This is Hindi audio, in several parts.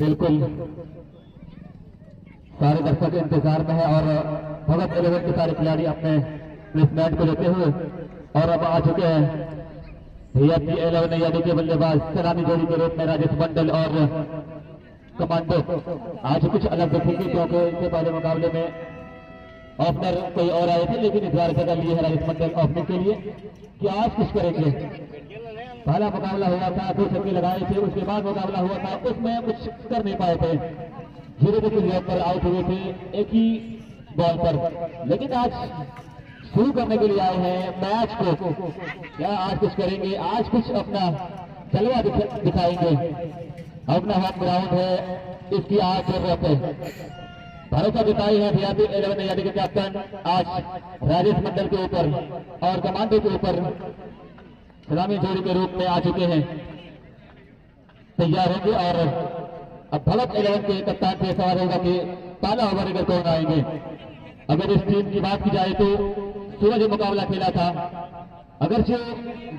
बिल्कुल सारे दर्शक इंतजार में है और भगत 11 के सारे खिलाड़ी अपने प्लेसमेंट को लेते हुए और अब आ चुके हैं VIP 11 यानी के बल्लेबाज सलामी जोड़ी के रूप में राजेश मंडल और कमांडो। आज कुछ अलग देखेंगे क्योंकि इससे पहले मुकाबले में ओपनर कोई और आए थे, लेकिन इस बार जगह लिए है राजेश मंडल ओपनिंग के लिए कि आज कुछ करेंगे। पहला मुकाबला हुआ था 2 छक्के लगाए थे, उसके बाद मुकाबला हुआ था उसमें कुछ कर नहीं पाए थे, 0 पर आउट हुए थे एक ही बॉल पर। लेकिन आज शुरू करने के लिए आए हैं मैच को, क्या आज कुछ करेंगे, आज कुछ अपना जलवा दिखाएंगे। अपना होम ग्राउंड है, इसकी आज जरूरत है। भरोसा जताई है VIP 11 यानी के कैप्टन आज राजेश मंडल के ऊपर और कमांडो के ऊपर सलामी जोड़ी के रूप में आ चुके हैं, तैयार होंगे। और अब भगत 11 के कप्तान से सवाल होगा कि पहला ओवर अगर कौन आएंगे। अगर इस टीम की बात की जाए तो सूरज मुकाबला खेला था, अगर से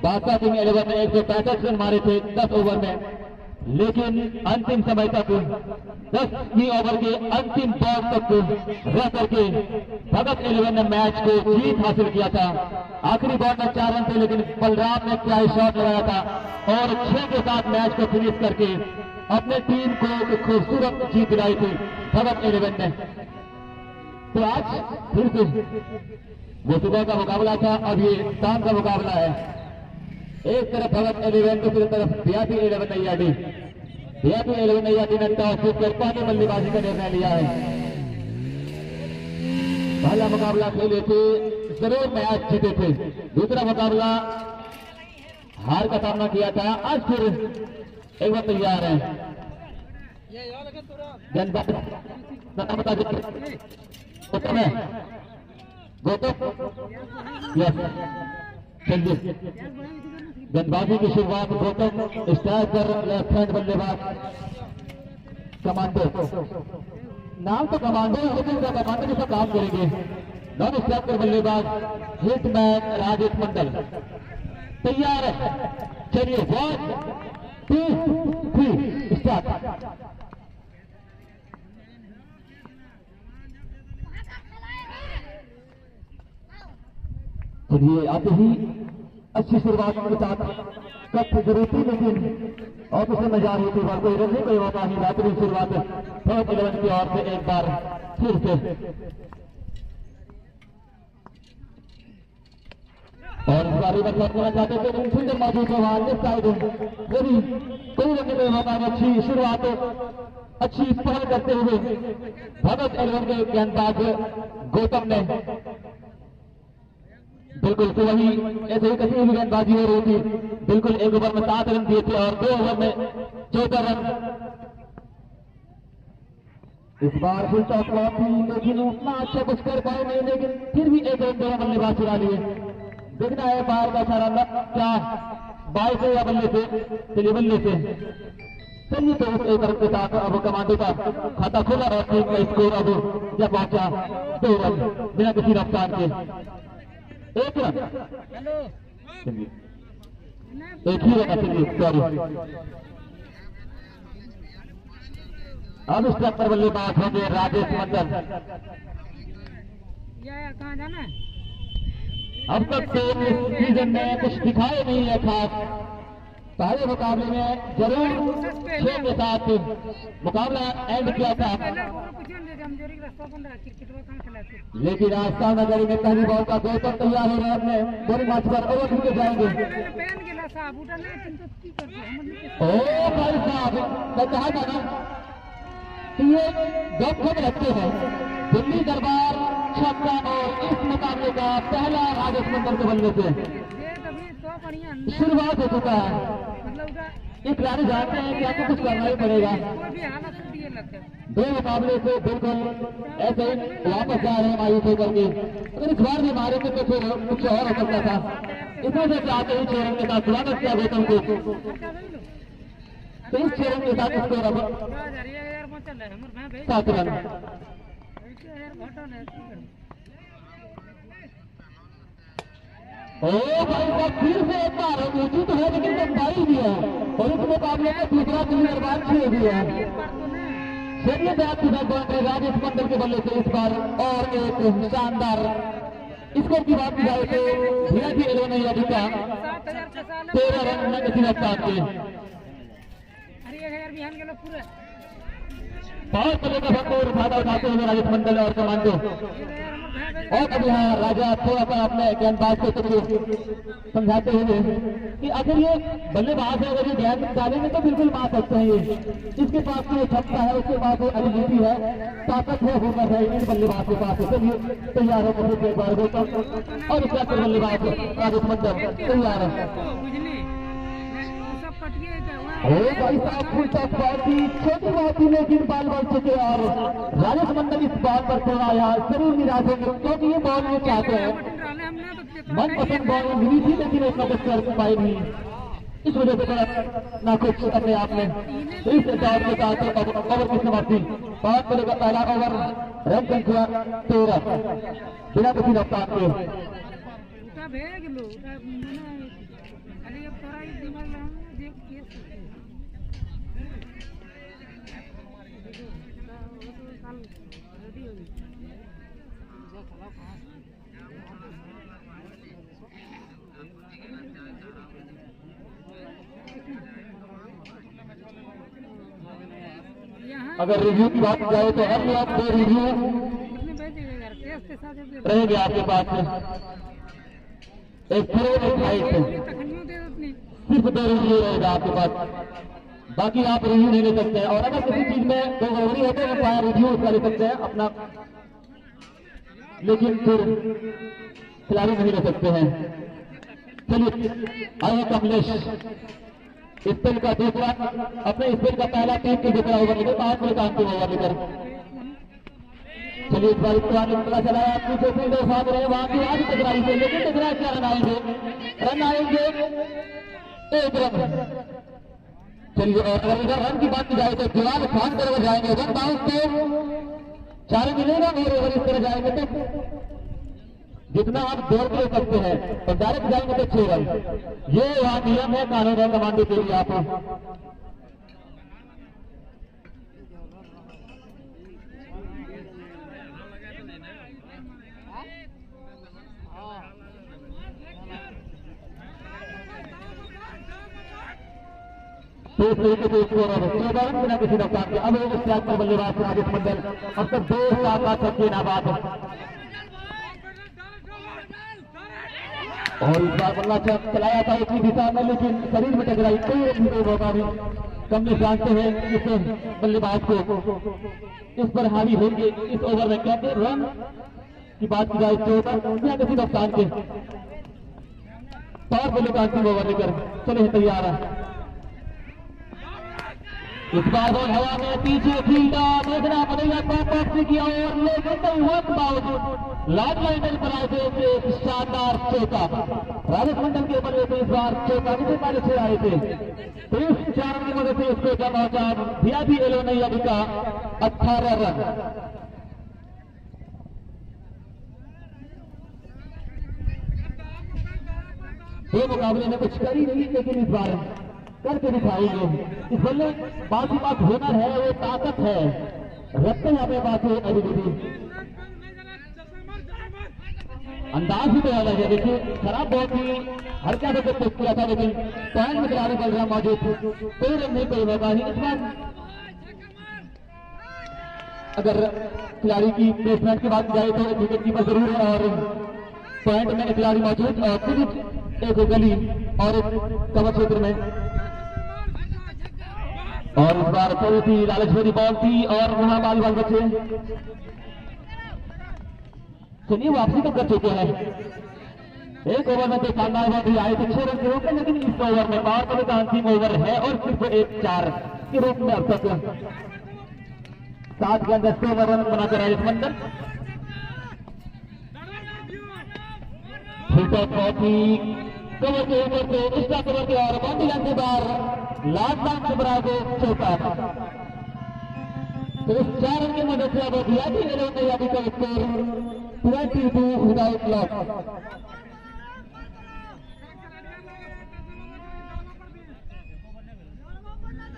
बादशाह टीम 11 ने 165 रन मारे थे 10 ओवर में, लेकिन अंतिम समय तक 10वीं ओवर के अंतिम बॉल तक रह करके भगत 11 ने मैच को जीत हासिल किया था। आखिरी बॉल में 4 रन थे, लेकिन बलराम ने क्या शॉट लगाया था और 6 के साथ मैच को फिनिश करके अपने टीम को एक खूबसूरत जीत दिलाई थी भगत 11 ने। तो आज फिर से वो सुबह का मुकाबला था, अब ये शाम का मुकाबला है। एक तरफ भगत 11, दूसरी तरफ VIP 11 नैयाडी। VIP 11 नैयाडी ने टॉस जीत कर पहले बल्लेबाजी का निर्णय लिया है। पहला मुकाबला खेले थे, जरूर मैच जीते थे, दूसरा मुकाबला हार का सामना किया था, आज फिर एक बार तैयार है। गौतम है, गौतम चलिए गेंदबाजी की शुरुआत गौतम, स्ट्राइक पर लेफ्ट हैंड बल्लेबाज कमांडो। नाम तो कमांडो है, लेकिन कमांडो जैसा काम करेंगे। नॉन स्ट्राइक पर बल्लेबाज हिटमैन राजेश मंडल तैयार है। चलिए 1 2 3 स्टार्ट। चलिए आते ही अच्छी शुरुआत के साथ कप जरूर थी, लेकिन ऑफिसर में जा रही थी, कोई रन नहीं, कोई मौका नहीं। बेहतरीन शुरुआत भगत 11 की ओर से एक बार फिर से। और इस बार रिवर्स करना चाहते थे, लेकिन सुंदर मौजूद है वहां लेफ्ट साइड, वो भी कोई रन नहीं, मौका नहीं। अच्छी शुरुआत, अच्छी पहल करते हुए भगत 11 के गेंदबाज गौतम ने बिल्कुल तो वही ऐसे ही कसी भी गेंदबाजी हो रही थी। बिल्कुल एक ओवर में 7 रन दिए थे और 2 ओवर में 14 रन। इस बार फुल टॉस लॉस थी, लेकिन उतना अच्छा कुछ कर पाए नहीं, लेकिन फिर भी एक रन दोनों बल्लेबाज चुरा लिए। देखना है बाहर का सारा क्या 22 से या बल्ले से, चलिए बल्ले से। चलिए तो उस एक रन के साथ अब कमांडो का खाता खुला और टीम का स्कोर अब जब पहुंचा 2 रन बिना किसी रफ्तार के, 1 रन। एक ही रन, चलिए सॉरी। अब स्ट्राइक पर बल्लेबाज होंगे राजेश मंडल। कहाँ जाना है? अब तक तो इस सीजन में कुछ दिखाए नहीं है खास। पहले मुकाबले में जरूर 6 के साथ मुकाबला एंड किया था, लेकिन आज सामनागढ़ी में पहली बॉल का गोल पर तैयार हो रहे हैं। अपने बोलिंग मैच पर ओवर के जाएंगे। ओ भाई साहब, मैं कहा था ना कि ये गप रखते हैं। दिल्ली दरबार छक्का और इस मुकाबले का पहला राजेश मंडल के बल्ले से शुरुआत हो चुका है। ये खिलाड़ी जानते हैं कि आपको कुछ करना ही पड़ेगा। 2 मुकाबले से बिल्कुल ऐसे ही वापस जा रहे हैं मायूस होकर के। अगर इस बार भी मारेंगे तो फिर कुछ और हो सकता था। इसमें से चाहते ही 6 रन के साथ स्वागत किया गौतम को। तो इस 6 रन के साथ स्कोर अब 7 रन। ओ भाई साहब, फिर से एक बार ऊंची तो है, लेकिन लंबाई भी है और इस मुकाबले में दूसरा 3 भी है। चलिए तो आपके साथ बाउंड्री राजेश मंडल के बल्ले से इस बार और एक शानदार स्कोर की बात की जाए तो वीआईपी 11 नैयाडी का 13 रन में किसी रफ्तार के बहुत बड़े का भरपूर फायदा उठाते हुए राजेश मंडल और कमांडो। और अभी हाँ राजा थोड़ा सा अपने गेंदबाज को समझाते हुए कि अगर ये बल्लेबाज है, अगर ये गेंद डालेंगे तो बिल्कुल मार सकते हैं। ये इसके पास में क्षमता है, उसके पास एबिलिटी है, ताकत है, हुनर है इन बल्लेबाज के पास। चलिए तैयार हो मुझे एक बार गौतम और उसके बाद बल्लेबाज राजेश मंडल तैयार है। भाई साहब फुल टॉप बॉल थी, छोटी बॉल थी लेकिन बॉल बन चुके और राजेश मंडल इस बॉल पर थोड़ा यहाँ जरूर निराश होंगे क्योंकि ये बॉल वो चाहते हैं, मनपसंद बॉल मिली थी लेकिन एक मदद कर पाए नहीं, इस वजह से थोड़ा नाखुश अपने आप में। इस दौर के साथ ओवर की समाप्ति, बहुत बड़े का पहला ओवर, रन संख्या 13 बिना किसी रफ्तार के। अगर रिव्यू की बात जाए तो हर आप 2 रिव्यू रहेंगे आपके पास, एक थ्रो एक हाइट, सिर्फ 2 रिव्यू रहेगा आपके पास, बाकी आप रिव्यू नहीं ले सकते हैं। और अगर किसी चीज में 2 ओवरी होते हैं तो रिव्यू उसका ले सकते हैं अपना, लेकिन फिर खिलाड़ी नहीं ले सकते हैं। चलिए आइए कमलेश स्पेल का दूसरा, अपने स्पेल का पहला टीम के दूसरा ओवर लेकर 5 मिनट का अंतिम ओवर लेकर। चलिए इस बार इसको निकला चला पीछे फील्डर भाग रहे हैं वहां की आज टकराई से, लेकिन टकराई क्या रन आएंगे, रन आएंगे 1 रन। चलिए और अगर इधर रन की बात की जाए तो जवान खान कर जाएंगे, रन बाउंस के 4 मिलेगा और ओवर इस तरह जाएंगे तो जितना आप दौड़ ले सकते हैं और डायरेक्ट जाएंगे तो 6 रन। ये वहां नियम है, कानून है कमांडो के लिए। आप तो इस तरीके से बिना किसी रफ्तार के अब एक स्ट्राइक पर बल्लेबाज राजेश मंडल, अब तक 2 साल छक्के नाबाद और इस बार बल्ला चलाया था एक ही दिशा में लेकिन शरीर में टकराई, कोई रन को मौका नहीं। कमलेश जानते हैं इस बल्लेबाज को इस पर हावी होंगे इस ओवर में, कहते रन की बात की जाए 14 या किसी रफ्तार के पावर बल्ले का अंतिम ओवर लेकर चले तैयार है। इस बार बॉल हवा में पीछे फील्डर देखना पड़ेगा कॉम्पैक्ट से किया और लेकिन नहीं वक्त बावजूद लाइट लाइनर पर आए थे एक शानदार चौका राजेश मंडल के बल्ले से। इस बार चौका नीचे पाले से आए थे तो इस 4 रन की मदद से उसको जब पहुंचा वीआईपी 11 नैयाडी का 18 रन। दो मुकाबले में कुछ कर ही नहीं लेकिन इस बार करके दिखाएंगे। इस बल्ले बात की बात हुनर है, वो ताकत है, रखते हैं अपने पास एबिलिटी, अंदाज भी तो अलग है। देखिए खराब बहुत ही हल्का से टेस्ट किया था लेकिन पॉइंट में खिलाड़ी बल रहा मौजूद, कोई रन नहीं कोई मौका नहीं। इस बार अगर खिलाड़ी की प्लेसमेंट की बात जाए तो विकेट कीपर जरूर है और पॉइंट में खिलाड़ी मौजूद और सिर्फ एक गली और एक कवर क्षेत्र में। और इस बार थोड़ी सी लालच भरी बॉल थी और वहां बाल बचे। चलिए वापसी तो कर चुके हैं, एक ओवर में तो शानदार बात ही आए थे 6 रन के रूप में, लेकिन इस ओवर में पावर प्ले का अंतिम ओवर है और सिर्फ 1-4 के रूप में अब तक 7 के अंदर 16 रन बनाकर राजेश मंडल। कवर के ऊपर से एक्स्ट्रा कवर के और बाउंड्री लाइन के बाहर लास्ट लाइन से बना के चौका। तो इस 4 रन की मदद से अब वीआईपी 11 नैयाडी का स्कोर 22 विदाउट लॉस।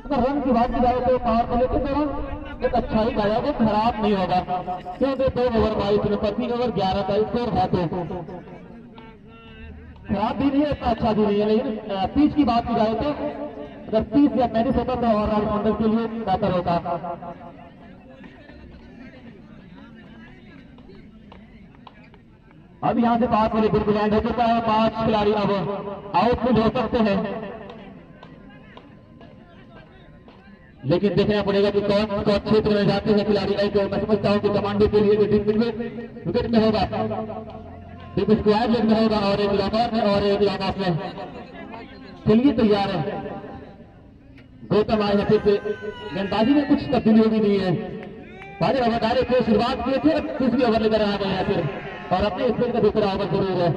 अगर रन की बात की जाए तो पावर प्ले के दौरान एक अच्छा ही गाया, वो खराब नहीं होगा क्योंकि 2 ओवर 22 में 25 ओवर 11 का स्कोर है, तो खराब भी नहीं है, इतना अच्छा भी नहीं है। लेकिन पिच की बात की जाए तो अगर 30 या 35 होता तो और राजस्थान मंडल के लिए बेहतर होता। अब यहां से 5 वाले बिल्कुल एंड हो चुका है, 5 खिलाड़ी अब आउटफिट हो सकते हैं, लेकिन देखना पड़ेगा कि कौन कौन क्षेत्र में जाते हैं खिलाड़ी। एक मैं समझता हूं कि कमांडो के लिए विकेट में होगा, एक स्क्वायर लेग में होगा और एक लॉन्ग में और एक लॉन्ग ऑफ में। चलिए तैयार है, गौतम आए हैं फिर से, गेंदबाजी में कुछ तब्दीली होगी नहीं है। पहले ओवर डायरेक्ट से शुरुआत किए थे, दूसरी ओवर लेकर आ गए हैं फिर, और अपने स्पिन का दूसरा ओवर जरूर है,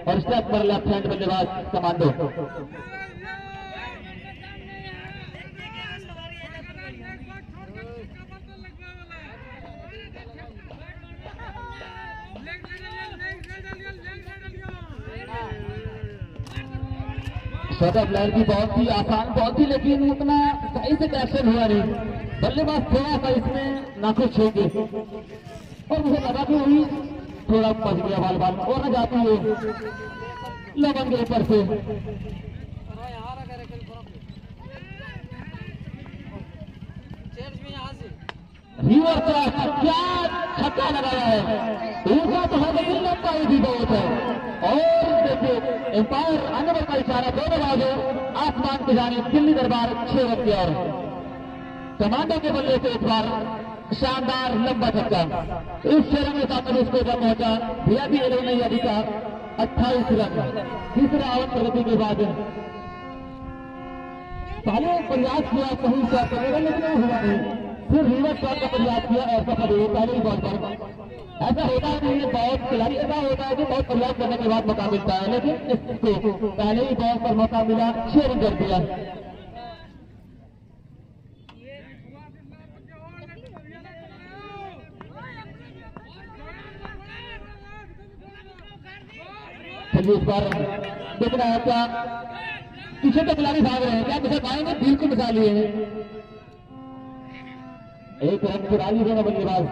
और स्टेप पर लेफ्ट हैंड बल्लेबाज कमांडो। सदर लाइन की बॉल थी, आसान बॉल थी, लेकिन उतना सही से कैप्चर हुआ नहीं। बल्लेबाज थोड़ा सा इसमें नाखुश होंगे, और मुझे लगा कि वही थोड़ा फंस गया बाल और न जाती है लगन के ऊपर से। रिवर क्या छक्का लगाया है, ऊंचा तो है लेकिन लंबा भी बहुत है। और देखिए एम्पायर अनवर का इशारा, दोनों बाजू आसमान की जानिब, दिल्ली दरबार 6 रन की ओर। कमांडो के बल्ले से एक बार शानदार लंबा छक्का, इस 6 रन के साथ उसको जब पहुंचा वीआईपी 11 यादी का 28 रन, तीसरा ओवर प्रगति के बाद। पहले प्रयास किया सही शॉट करेगा लेकिन हुआ नहीं, फिर रिवर्स शॉट का प्रयास किया और सफल हुए पहले ही बॉल पर। ऐसा होता है कि बहुत खिलाड़ी ऐसा होता है कि बहुत प्रयास करने के बाद मौका मिलता है, लेकिन इसको पहले ही बॉल पर मौका मिला, 6 रन कर दिया। चलिए इस बार देखना है क्या पीछे तो खिलाड़ी भाग रहे हैं, क्या मुझे पाएंगे, दिल को बचा लिए हैं। एक रन चुरा लिए दोनों बल्लेबाज।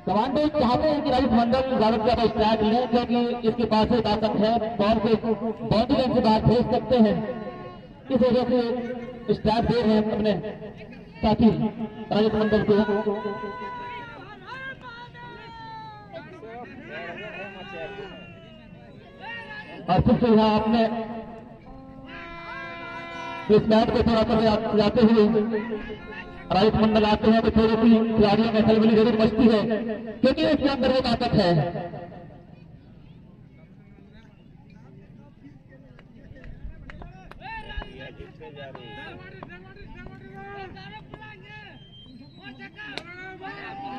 कमांडो चाहते हैं कि राजस्थान मंडल ज्यादा से ज्यादा स्ट्राइक लें, क्योंकि इसके पास एक ताकत है, बॉल से बाउंड्री लाइन से बाहर भेज सकते हैं, इस वजह से स्ट्राइक दे रहे हैं अपने साथी राजस्थान मंडल को। और फिर से यहाँ अपने इस मैच को थोड़ा सा जाते हुए राजस्थान मंडल आते हैं तो थोड़ी सी खिलाड़ियों में खलबली जरूर मचती है, क्योंकि इसके अंदर वो ताकत है।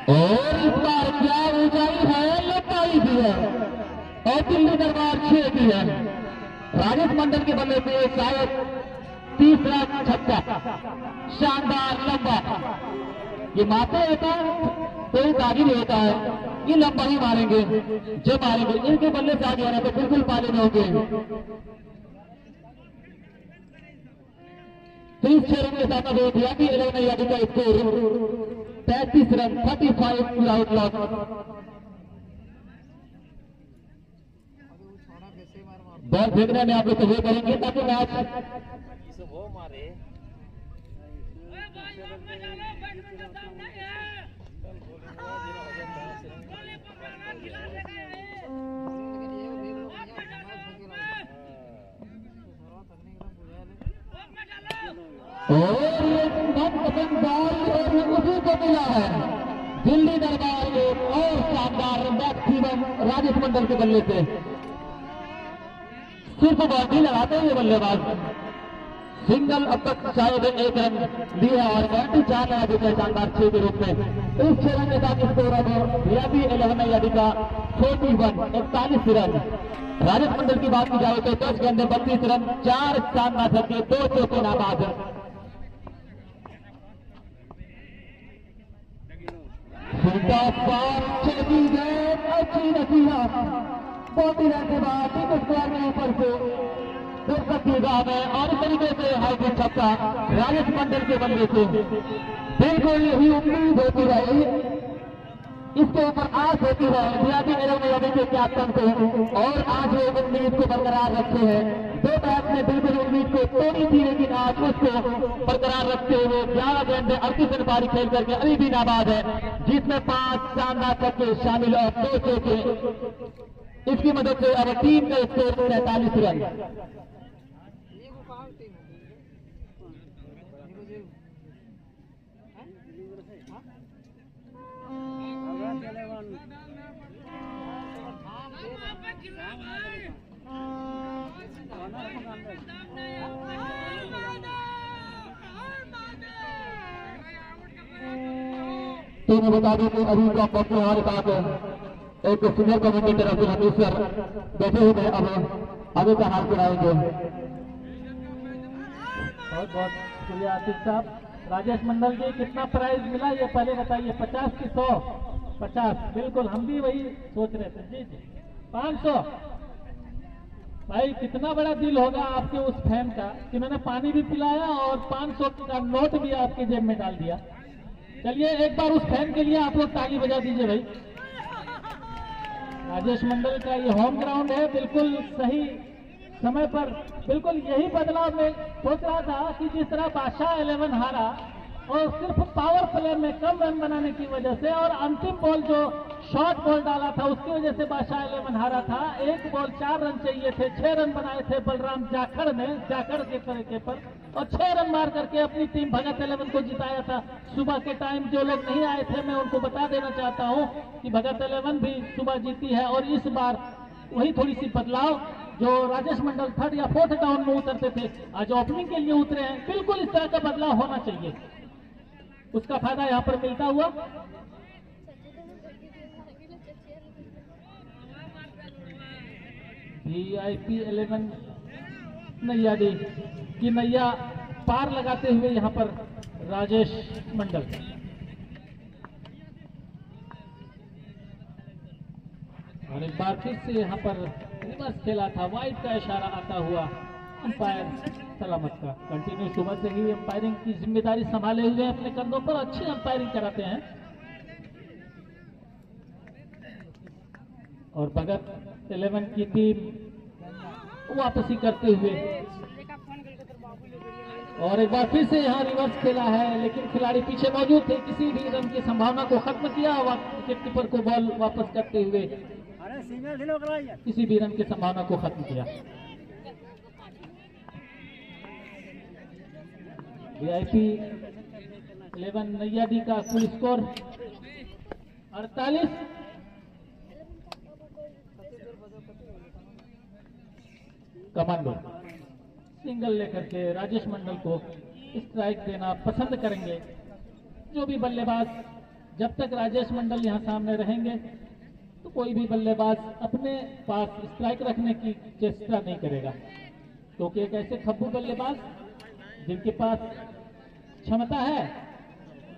और इस बार क्या ऊंचाई है, लंबाई भी है, और दिल्ली दरबार 6 भी है। राजस्थान मंडल के बल्ले से शायद तीसरा छक्का, शानदार लंबा, ये मारते होता कोई दागी नहीं होता है, ये लंबा ही मारेंगे, जो मारेंगे इनके बल्ले से आगे आना तो बिल्कुल पाले में होंगे। 30 रन के साथ अब वीआईपी 11 यादी का score 35 run, 35 out loss. Ball फेंकने में आप लोग सहयोग करेंगे ताकि मैच वो मारे। और ये मनपसंद बॉल उसी को मिला है, दिल्ली दरबार के और शानदार मैक्सिमम राजस्थान मंडल के बल्ले से। सिर्फ बाउंड्री लगाते हैं ये बल्लेबाज, सिंगल अब तक शायद 1 रन दिया और 4 लगा देते हैं शानदार 6 के रूप में। इस 6 रन के साथ स्कोर अब वीआईपी 11 यादी का 41 रन। राजस्थान मंडल की बात की जाए तो 10 गेंदे 32 रन, 4 शानदार छक्के, 2 चौके नाबाद। चली गए अच्छी नसीहा, बाउंड्री लाइन के बाद स्क्वायर के ऊपर से देख सकते हैं और इस तरीके से हाईब्रिड छक्का राजेश मंडल के बल्ले से बिल्कुल ही उम्मीद होती है, इसके ऊपर आस होती है वीआईपी 11 के कैप्टन को, और आज वो उम्मीद को बरकरार रखे हैं। दो मैच में बिल्कुल उम्मीद को तोड़ी थी, लेकिन आज उसको बरकरार रखते हुए 11 गेंद 38 रन पारी खेल करके अभी भी नाबाद है, जिसमें 5 शानदार छक्के शामिल और 2 चौके। इसकी मदद से अब टीम का स्कोर 43 रन। तो मैं बता दूं कि अभी का पक्ष हमारे साथ एक senior commentator Abdul Hamid sir बैठे हुए हैं, अब आगे का हाथ बढ़ाएंगे। बहुत बहुत शुक्रिया आतिफ साहब। राजेश मंडल जी कितना प्राइज मिला ये पहले बताइए। 50 की 100? 50, बिल्कुल हम भी वही सोच रहे थे। जी जी 500। भाई कितना बड़ा दिल होगा आपके उस फैन का कि मैंने पानी भी पिलाया और 500 का नोट भी आपकी जेब में डाल दिया। चलिए एक बार उस फैन के लिए आप लोग ताली बजा दीजिए भाई। राजेश मंडल का ये होम ग्राउंड है, बिल्कुल सही समय पर बिल्कुल यही बदलाव मैं सोच रहा था कि जिस तरह बादशाह 11 हारा और सिर्फ पावर प्ले में कम रन बनाने की वजह से और अंतिम बॉल जो शॉर्ट बॉल डाला था उसकी वजह से बादशाह 11 हारा था। एक बॉल 4 रन चाहिए थे, 6 रन बनाए थे बलराम जाखड़ ने जाखड़ के तरीके पर, और 6 रन मार करके अपनी टीम भगत 11 को जिताया था। सुबह के टाइम जो लोग नहीं आए थे मैं उनको बता देना चाहता हूं कि भगत 11 भी सुबह जीती है, और इस बार वही थोड़ी सी बदलाव जो राजेश मंडल 3rd या 4th डाउन में उतरते थे आज ओपनिंग के लिए उतरे हैं। बिल्कुल इस तरह का बदलाव होना चाहिए, उसका फायदा यहां पर मिलता हुआ। वीआईपी 11 नैया डी की नैया पार लगाते हुए यहां पर राजेश मंडल। और एक बार फिर से यहां पर रिवर्स खेला था, वाइड का इशारा आता हुआ अंपायर सलामत का। कंटिन्यू सुबह से ही अंपायरिंग की जिम्मेदारी संभाले हुए अपने कंधों पर अच्छी अंपायरिंग कराते हैं। और भगत 11 की टीम वापसी करते हुए और एक बार फिर से यहाँ रिवर्स खेला है, लेकिन खिलाड़ी पीछे मौजूद थे, किसी भी रन की संभावना को खत्म किया। विकेट कीपर को बॉल वापस करते हुए किसी भी रन की संभावना को खत्म किया। वीआईपी 11 नैया डी का कुल स्कोर 48। कमांडो सिंगल लेकर के राजेश मंडल को स्ट्राइक देना पसंद करेंगे। जो भी बल्लेबाज, जब तक राजेश मंडल यहां सामने रहेंगे तो कोई भी बल्लेबाज अपने पास स्ट्राइक रखने की चेष्टा नहीं करेगा, क्योंकि एक ऐसे खब्बू बल्लेबाज जिनके पास क्षमता है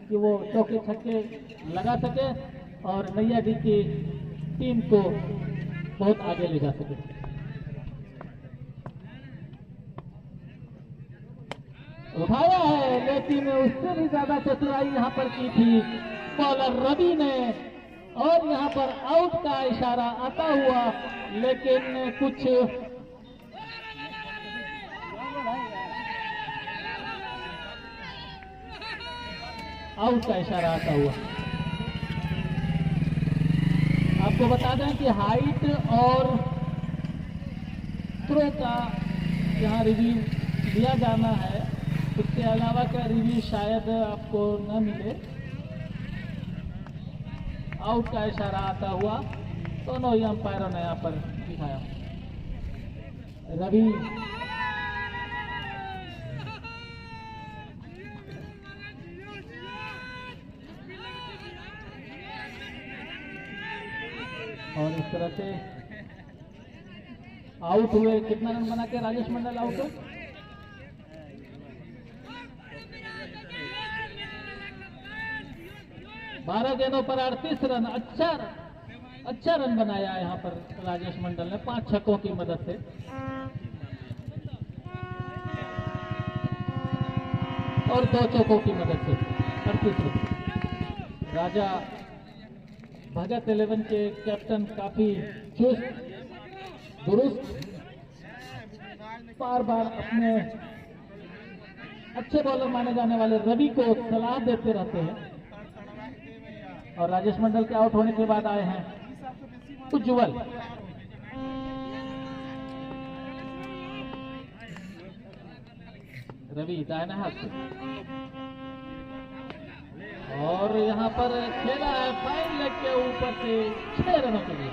कि वो चौके छक्के लगा सके और नैया डी की टीम को बहुत आगे ले जा सके। उठाया है, लेकिन उससे भी ज्यादा चतुराई यहां पर की थी बॉलर रवि ने, और यहां पर आउट का इशारा आता हुआ, लेकिन कुछ आउट का इशारा आता हुआ। आपको बता दें कि हाइट और थ्रो का यहाँ रिव्यू लिया जाना है, उसके अलावा का रिव्यू शायद आपको न मिले। आउट का इशारा आता हुआ दोनों ही अंपायरों ने यहाँ पर दिखाया। रवि और इस तरह से आउट हुए। कितना रन बना के राजेश मंडल आउट हो? बारह गेंदों पर 38 रन। अच्छा रन बनाया यहाँ पर राजेश मंडल ने 5 छक्कों की मदद से। और 2 चौकों की मदद से 38 रन। राजा भगत 11 के कैप्टन काफी चुस्त दुरुस्त बार बार अपने अच्छे बॉलर माने जाने वाले रवि को सलाह देते रहते हैं। और राजेश मंडल के आउट होने के बाद आए हैं उज्जवल। रवि दाहिना हाथ से और यहां पर खेला है फाइन लेग के ऊपर से 6 रनों के लिए।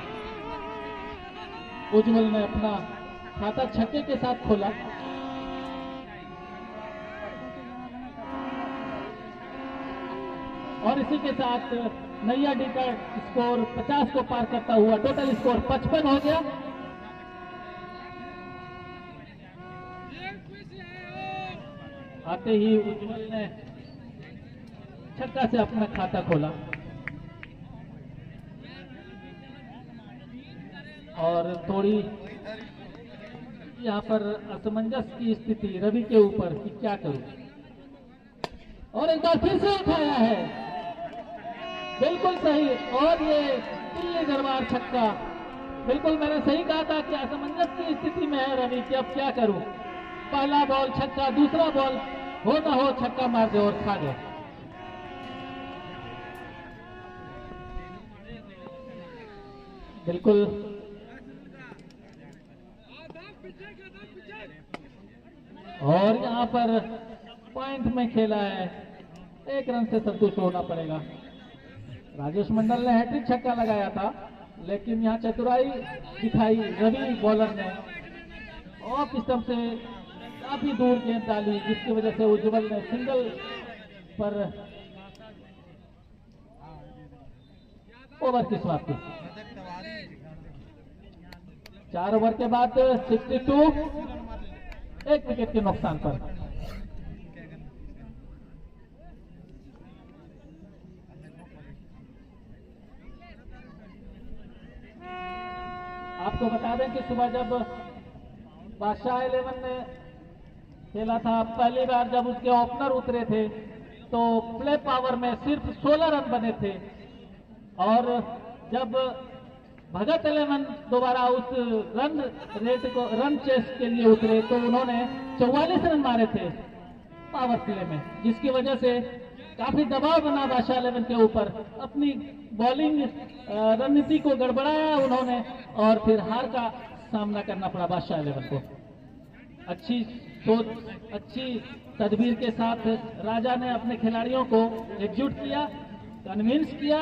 उज्जवल ने अपना खाता छक्के के साथ खोला। और इसी के साथ नैया डी का स्कोर 50 को पार करता हुआ टोटल स्कोर 55 हो गया। आते ही उज्जवल ने छक्का से अपना खाता खोला और थोड़ी यहां पर असमंजस की स्थिति रवि के ऊपर कि क्या करूं। और एक बार फिर से उठाया है, बिल्कुल सही। और ये दिल्ली दरबार छक्का, बिल्कुल मैंने सही कहा था कि असमंजस की स्थिति में है रवि कि अब क्या करूं। पहला बॉल छक्का, दूसरा बॉल हो ना हो छक्का मार दे और खा गया। बिल्कुल और यहां पर पॉइंट में खेला है, 1 रन से संतुष्ट होना पड़ेगा। राजेश मंडल ने हैट्रिक छक्का लगाया था, लेकिन यहां चतुराई दिखाई रवि बॉलर ने ऑफ स्टंप से काफी दूर गेंद डाली, जिसकी वजह से उज्जवल ने सिंगल पर ओवर की समाप्ति। 4 ओवर के बाद 62, 1 विकेट के नुकसान पर। आपको बता दें कि सुबह जब बादशाह 11 ने खेला था, पहली बार जब उसके ओपनर उतरे थे तो प्ले पावर में सिर्फ 16 रन बने थे। और जब भगत 11 दोबारा उस रन रेट को रन चेस के लिए उतरे तो उन्होंने 44 रन मारे थे पावर प्ले में, जिसकी वजह से काफी दबाव बना बादशाह 11 के ऊपर। अपनी बॉलिंग रणनीति को गड़बड़ाया उन्होंने और फिर हार का सामना करना पड़ा बादशाह 11 को। अच्छी सोच, अच्छी तदबीर के साथ राजा ने अपने खिलाड़ियों को एकजुट किया, कन्विंस किया,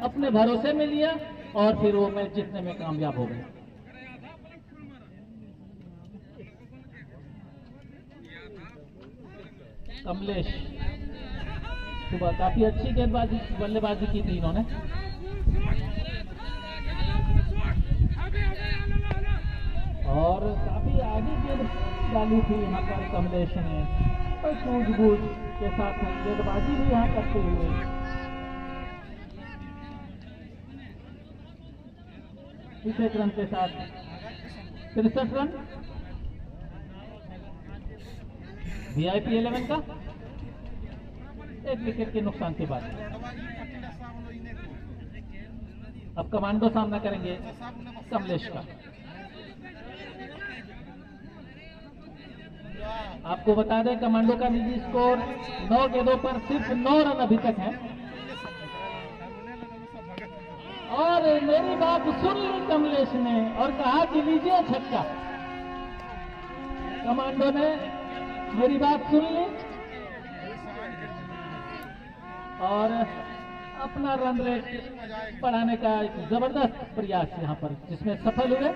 अपने भरोसे में लिया और फिर वो मैच जीतने में कामयाब हो गए। कमलेश सुबह काफी अच्छी गेंदबाजी बल्लेबाजी की थी इन्होंने। और काफी आगे गेंद डाली थी यहाँ पर कमलेश ने, और सूझबूझ के साथ गेंदबाजी भी यहाँ करते हुए। इस 1 रन के साथ 63 रन वीआईपी 11 का, 1 विकेट के नुकसान के बाद। अब कमांडो सामना करेंगे कमलेश का। आपको बता दें कमांडो का निजी स्कोर 9 गेंदों पर सिर्फ 9 रन अभी तक है। और मेरी बात सुन ली कमलेश ने और कहा कि लीजिए छक्का। कमांडो ने मेरी बात सुन ली और अपना रन रेट बढ़ाने का एक जबरदस्त प्रयास यहां पर, जिसमें सफल हुए।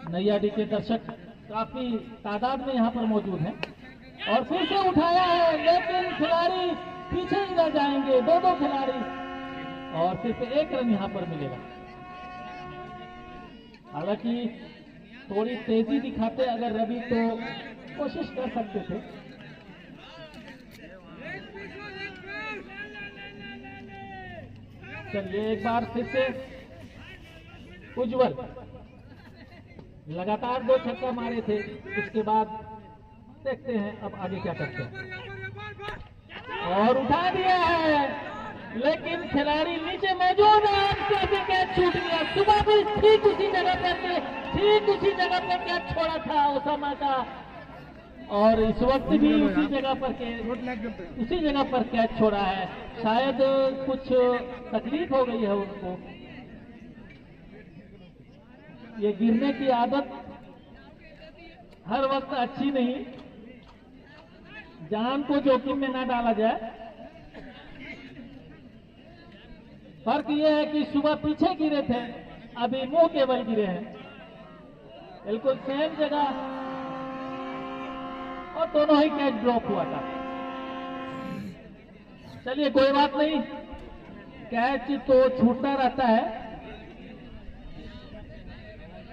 नैया डी के दर्शक काफी तादाद में यहां पर मौजूद हैं और फिर से उठाया है, लेकिन खिलाड़ी पीछे ही रह जाएंगे, 2 खिलाड़ी, और सिर्फ 1 रन यहां पर मिलेगा। हालांकि थोड़ी तेजी दिखाते अगर रवि तो कोशिश कर सकते थे। चलिए एक बार फिर से उज्जवल लगातार 2 छक्का मारे थे, उसके बाद देखते हैं अब आगे क्या करते हैं। और उठा दिया है, लेकिन खिलाड़ी नीचे मौजूद है, कैसे कैच छूट गया। सुबह भी ठीक उसी जगह पे कैच छोड़ा था ओसामा का, और इस वक्त भी उसी जगह पर कैच छोड़ा है। शायद कुछ तकलीफ हो गई है उनको। ये गिरने की आदत हर वक्त अच्छी नहीं, जान को जोखिम में ना डाला जाए। फर्क यह है कि सुबह पीछे गिरे थे, अभी मुंह के बल गिरे हैं, बिल्कुल सेम जगह, और दोनों ही कैच ड्रॉप हुआ था। चलिए कोई बात नहीं, कैच तो छूटता रहता है,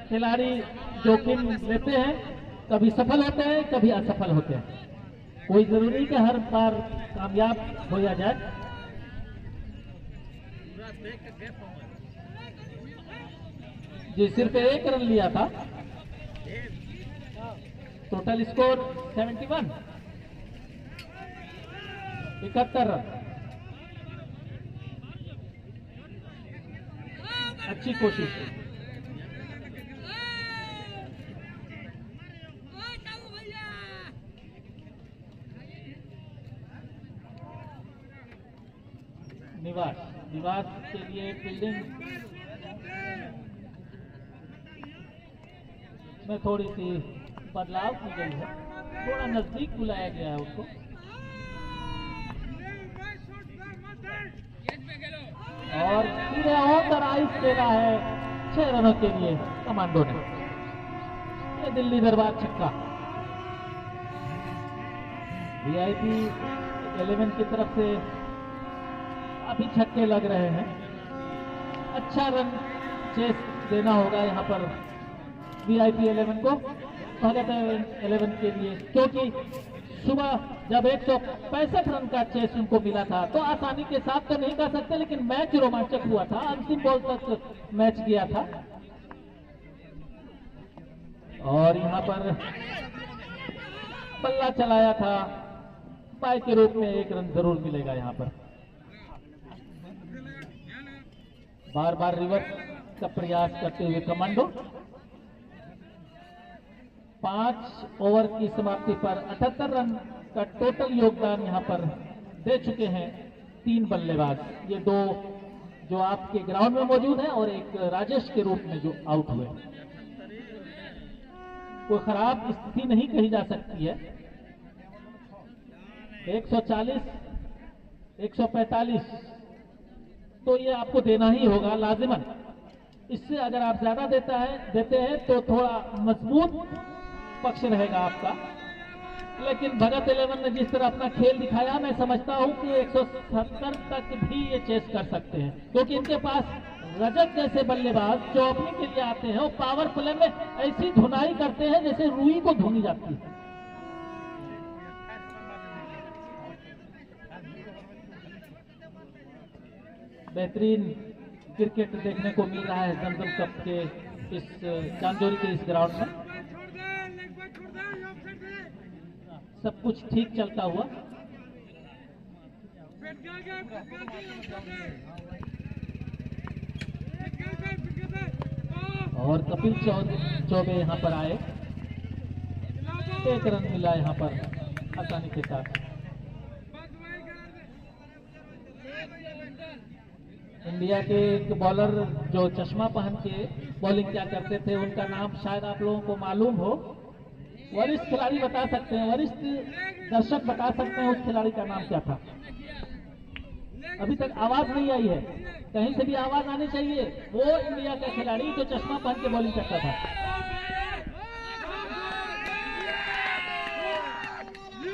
खिलाड़ी जोखिम लेते हैं, कभी सफल होते हैं कभी असफल होते हैं, कोई जरूरी नहीं कि हर बार कामयाब हो जाए। जी सिर्फ 1 रन लिया था, टोटल स्कोर 71, 71 रन। अच्छी कोशिश। निवास के लिए फील्डिंग में थोड़ी सी बदलाव की गई है, थोड़ा नजदीक बुलाया गया है उसको। और सीधे ऑन आइस दे रहा है 6 रनों के लिए कमांडो ने। ये दिल्ली दरबार छक्का। वीआईपी 11 की तरफ से अभी छक्के लग रहे हैं, अच्छा रन चेस देना होगा यहाँ पर वीआईपी 11 को, भगत 11 के लिए, क्योंकि सुबह जब 165 रन का चेस उनको मिला था तो आसानी के साथ तो नहीं कर सकते, लेकिन मैच रोमांचक हुआ था, अंतिम बॉल तक मैच गया था। और यहाँ पर बल्ला चलाया था, बाय के रूप में 1 रन जरूर मिलेगा यहाँ पर। बार बार रिवर्स का प्रयास करते हुए कमांडो। 5 ओवर की समाप्ति पर 78 रन का टोटल योगदान यहां पर दे चुके हैं 3 बल्लेबाज। ये 2 जो आपके ग्राउंड में मौजूद हैं और एक राजेश के रूप में जो आउट हुए। कोई खराब स्थिति नहीं कही जा सकती है। 140, 145 तो ये आपको देना ही होगा लाजिमन। इससे अगर आप ज्यादा देते हैं तो थोड़ा मजबूत पक्ष रहेगा आपका। लेकिन भगत 11 ने जिस तरह अपना खेल दिखाया, मैं समझता हूं कि 170 तक भी ये चेस कर सकते हैं, क्योंकि इनके पास रजत जैसे बल्लेबाज जो ओपनिंग के लिए आते हैं वो पावर प्ले में ऐसी धुनाई करते हैं जैसे रुई को धुनी जाती है। बेहतरीन क्रिकेट देखने को मिल रहा है जमजम कप के इस चांदोरी के इस ग्राउंड में। सब कुछ ठीक चलता हुआ। और कपिल चौबे यहाँ पर आए, 1 रन मिला यहाँ पर आसानी के साथ। इंडिया के एक बॉलर जो चश्मा पहन के बॉलिंग क्या करते थे, उनका नाम शायद आप लोगों को मालूम हो। वरिष्ठ खिलाड़ी बता सकते हैं, वरिष्ठ दर्शक बता सकते हैं उस खिलाड़ी का नाम क्या था। अभी तक आवाज नहीं आई है, कहीं से भी आवाज आनी चाहिए। वो इंडिया का खिलाड़ी जो चश्मा पहन के बॉलिंग करता था।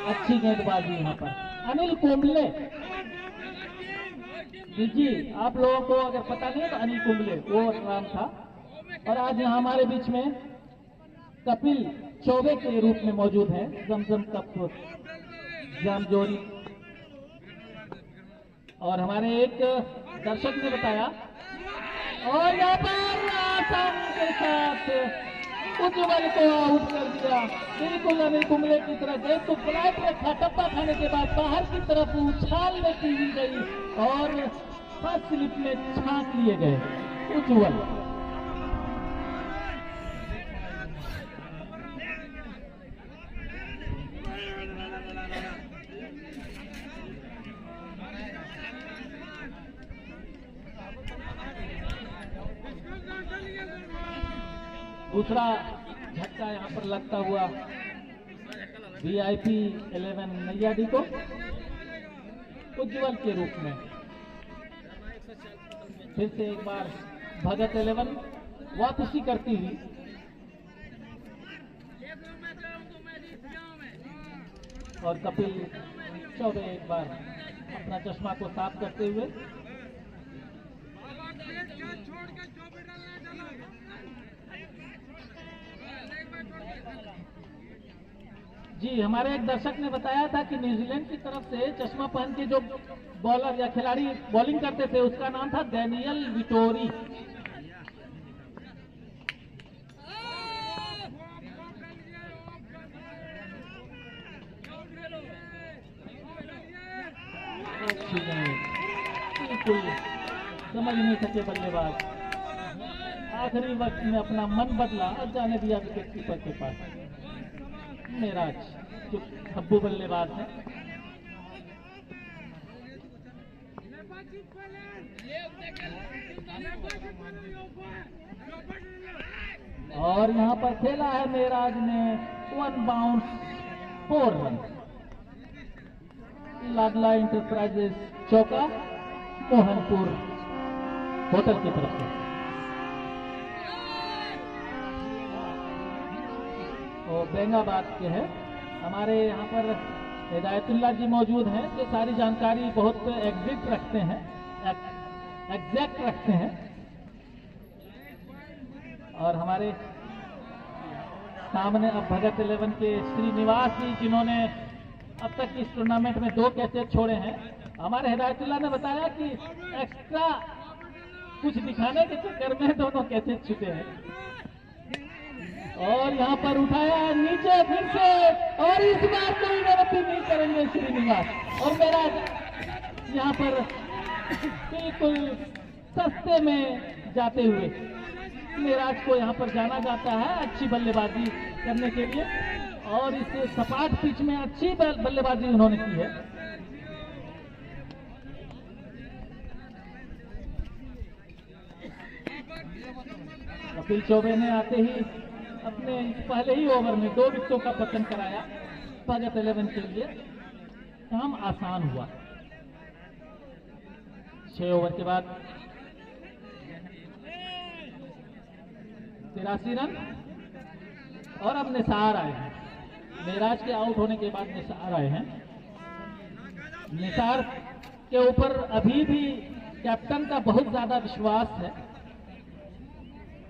अच्छी गेंदबाजी यहाँ पर अनिल कुंबले। जी आप लोगों को अगर पता नहीं है तो अनिल कुंबले वो नाम था। और आज यहाँ हमारे बीच में कपिल चौबे के रूप में मौजूद है जमजम कप जामजोरी। और हमारे एक दर्शक ने बताया, और यहाँ पर आसानी के साथ उज्जवल को आउट कर दिया। बिल्कुल अनिल कुंबले की तरह गए तो फ्लैट में खटप्पा खाने के बाद बाहर की तरफ उछाल लेती हुई गई और फर्स्ट स्लिप में छांट लिए गए उज्जवल। दूसरा झटका यहां पर लगता हुआ VIP 11 नैयाडी को उज्जवल के रूप में। फिर से एक बार भगत 11 वापसी करती हुई और कपिल चौबे एक बार अपना चश्मा को साफ करते हुए। जी, हमारे एक दर्शक ने बताया था कि न्यूजीलैंड की तरफ से चश्मा पहन के जो बॉलर या खिलाड़ी बॉलिंग करते थे उसका नाम था डैनियल विटोरी। बिल्कुल समझ नहीं सके बल्लेबाज, आखिरी वक्त में अपना मन बदला और जाने दिया विकेट कीपर के पास। मेराज जो खब्बू बल्लेबाज है, और यहाँ पर खेला है मेराज ने 1 बाउंस 4 रन। लाडला इंटरप्राइजेस चौका मोहनपुर होटल की तरफ से। और बेंगाबाद के हैं हमारे यहाँ पर हिदायतुल्लाह जी मौजूद हैं जो सारी जानकारी बहुत एग्जैक्ट रखते हैं। और हमारे सामने अब भगत 11 के श्रीनिवास जी जिन्होंने अब तक इस टूर्नामेंट में 2 कैचेज छोड़े हैं। हमारे हिदायतुल्लाह ने बताया कि एक्स्ट्रा कुछ दिखाने के चक्कर में दोनों कैचेज छूटे हैं। और यहाँ पर उठाया नीचे फिर से, और इस बार कोई गलती नहीं करेंगे श्रीनिवास। और मेरा यहाँ पर बिल्कुल सस्ते में जाते हुए मेराज को यहाँ पर जाना जाता है अच्छी बल्लेबाजी करने के लिए, और इस सपाट पिच में अच्छी बल्लेबाजी उन्होंने की है। कपिल चौबे ने आते ही अपने पहले ही ओवर में 2 विकेटों का पतन कराया भगत 11 के लिए। काम आसान हुआ। 6 ओवर के बाद 83 रन और अब निसार आए हैं। मेराज के आउट होने के बाद निसार आए हैं। निसार के ऊपर अभी भी कैप्टन का बहुत ज्यादा विश्वास है,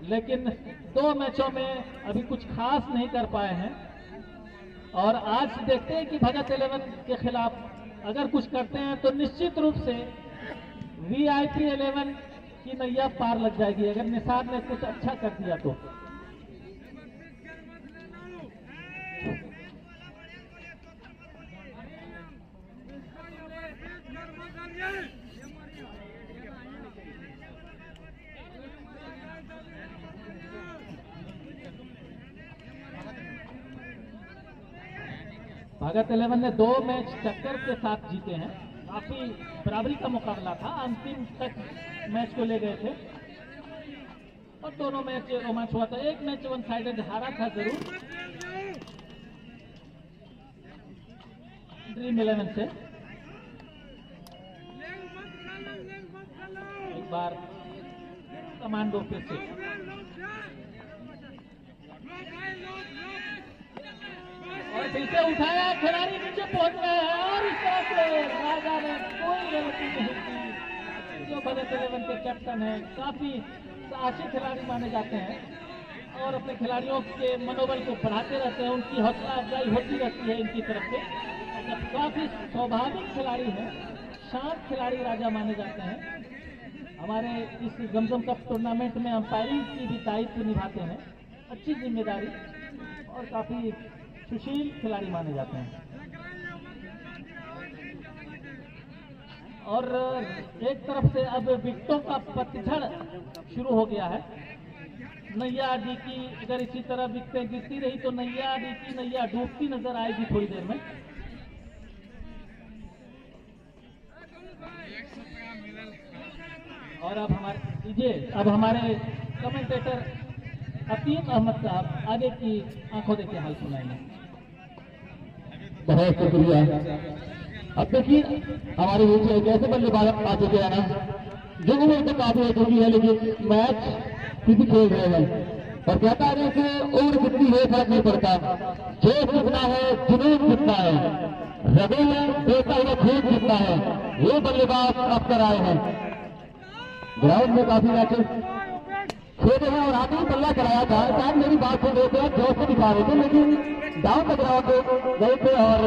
लेकिन 2 मैचों में अभी कुछ खास नहीं कर पाए हैं। और आज देखते हैं कि भगत 11 के खिलाफ अगर कुछ करते हैं तो निश्चित रूप से VIP 11 की नैया पार लग जाएगी अगर निसार ने कुछ अच्छा कर दिया तो। भगत 11 ने 2 मैच टक्कर के साथ जीते हैं। काफी बराबरी का मुकाबला था, अंतिम तक मैच को ले गए थे और दोनों मैच रोमांच हुआ था। एक मैच 1 साइडेड हारा था जरूर ड्रीम 11 से। एक बार कमांडो फिर से और फिर से उठाया, खिलाड़ी नीचे पहुंच गए हैं और इस तरह से राजा ने कोई गलती नहीं की। जो भगत 11 के कैप्टन हैं, काफी साहसी खिलाड़ी माने जाते हैं और अपने खिलाड़ियों के मनोबल को बढ़ाते रहते हैं, उनकी हौसला अफजाई होती रहती है इनकी तरफ से। काफी स्वाभाविक खिलाड़ी हैं, शांत खिलाड़ी राजा माने जाते हैं। हमारे इस जमजम कप टूर्नामेंट में अंपायरिंग की भी दायित्व निभाते हैं अच्छी जिम्मेदारी और काफी सुशील खिलाड़ी माने जाते हैं। और एक तरफ से अब विकेटों का पतझड़ शुरू हो गया है। नैया डी की अगर इसी तरह विकेटें गिरती रही तो नैया डी की नैया डूबती नजर आएगी थोड़ी देर में। और अब हमारे कमेंटेटर अतीम अहमद साहब आगे की आंखों देखे हाल सुनाएंगे। बहुत शुक्रिया। अब देखिए हमारे बीच एक ऐसे बल्लेबाज आ चुके हैं ना जो उम्र तो काफी हो चुकी है लेकिन मैच किसी खेल रहे हैं और कहता है कि उम्र कितनी है फर्क नहीं पड़ता, जोश कितना है, जुनून कितना है, हृदय में बेहता हुआ खून कितना है, ये बल्लेबाज अब कर आए हैं। ग्राउंड में काफी मैचेस खेले हैं और आगे ही बल्ला कराया था। शायद मेरी बात सुन रहे थे, जोश से दिखा रहे थे लेकिन डाउन द ग्राउंड गए थे और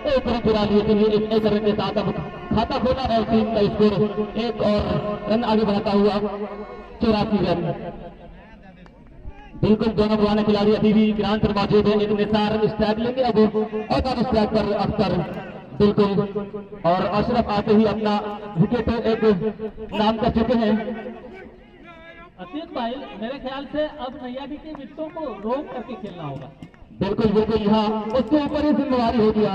एक रन गिरा लिए थे। एक रन के साथ अब खाता खोला है टीम का स्कोर, एक और रन आगे बढ़ाता हुआ 84 रन। बिल्कुल दोनों पुराने खिलाड़ी अभी भी ग्राउंड पर मौजूद है। एक निसार स्ट्राइक लेंगे अब और अब स्ट्राइक पर अख्तर बिल्कुल और अशरफ आते ही अपना विकेट एक नाम कर चुके हैं। अतीत भाई मेरे ख्याल से अब नैया डी के विकेटों को रोक करके खेलना होगा। बिल्कुल बिल्कुल, यहाँ उसके ऊपर ही जिम्मेवारी हो गया।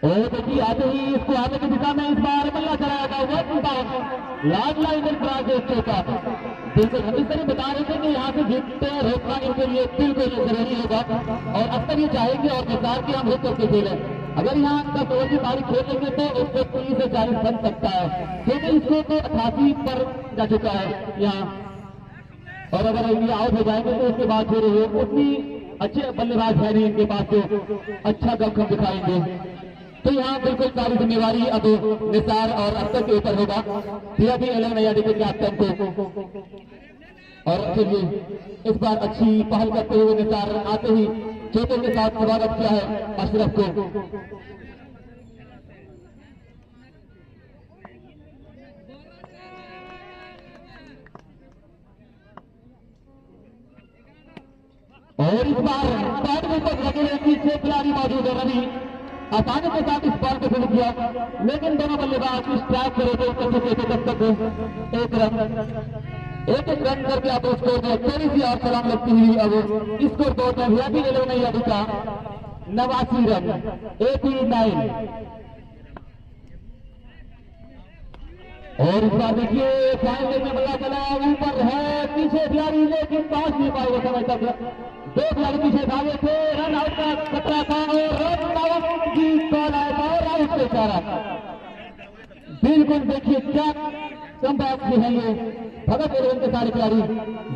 और देखिए आते ही इसको आने की दिशा में इस बार बल्ला चलाया था लार्ड लाइन चौका। बिल्कुल हम इस तरह बता रहे थे कि यहाँ से जीतते रोकना इनके लिए बिल्कुल जरूरी होगा और अक्सर ये चाहेंगे और निसार के हम रोक करके खेलें। अगर यहाँ 10 ओवर की पारी खेलेंगे तो उसको 30 से 40 बन सकता है क्योंकि इसको तो 88 पर जा चुका है यहाँ। और अगर ये आउट हो जाएंगे तो उसके बाद फिर उतनी अच्छे बल्लेबाज है नहीं इनके पास जो अच्छा दमखम दिखाएंगे। तो यहाँ बिल्कुल सारी जिम्मेवारी अब निसार और अख्तर के ऊपर होगा। फिर भी एलएन नैया डी के कैप्टन को और चलिए इस बार अच्छी पहल करते हुए निसार आते ही चोटों के साथ स्वागत किया है अशरफ को। और इस बार बैट में तो लगे पीछे खिलाड़ी मौजूद है। रवि आसानी के साथ इस बॉल को फिर किया लेकिन दोनों बल्लेबाज स्ट्राइक करे थे एक रन करके आप स्कोर में थोड़ी सी और छलांग लगती हुई अब स्कोर बोर्ड में भी अभी एलएन नैया डी का 89 रन 89। और इस बार देखिए फाइनल में बल्ला चला ऊपर है पीछे खिलाड़ी लेकिन पहुंच नहीं पाए वो समय तक। 2 खिलाड़ी पीछे भागे थे, रन आउट का खतरा था और रन आउट की कॉल आया था और आउट से इशारा। बिल्कुल देखिए क्या कमबैक भी है ये भगत एलेवन के सारे खिलाड़ी।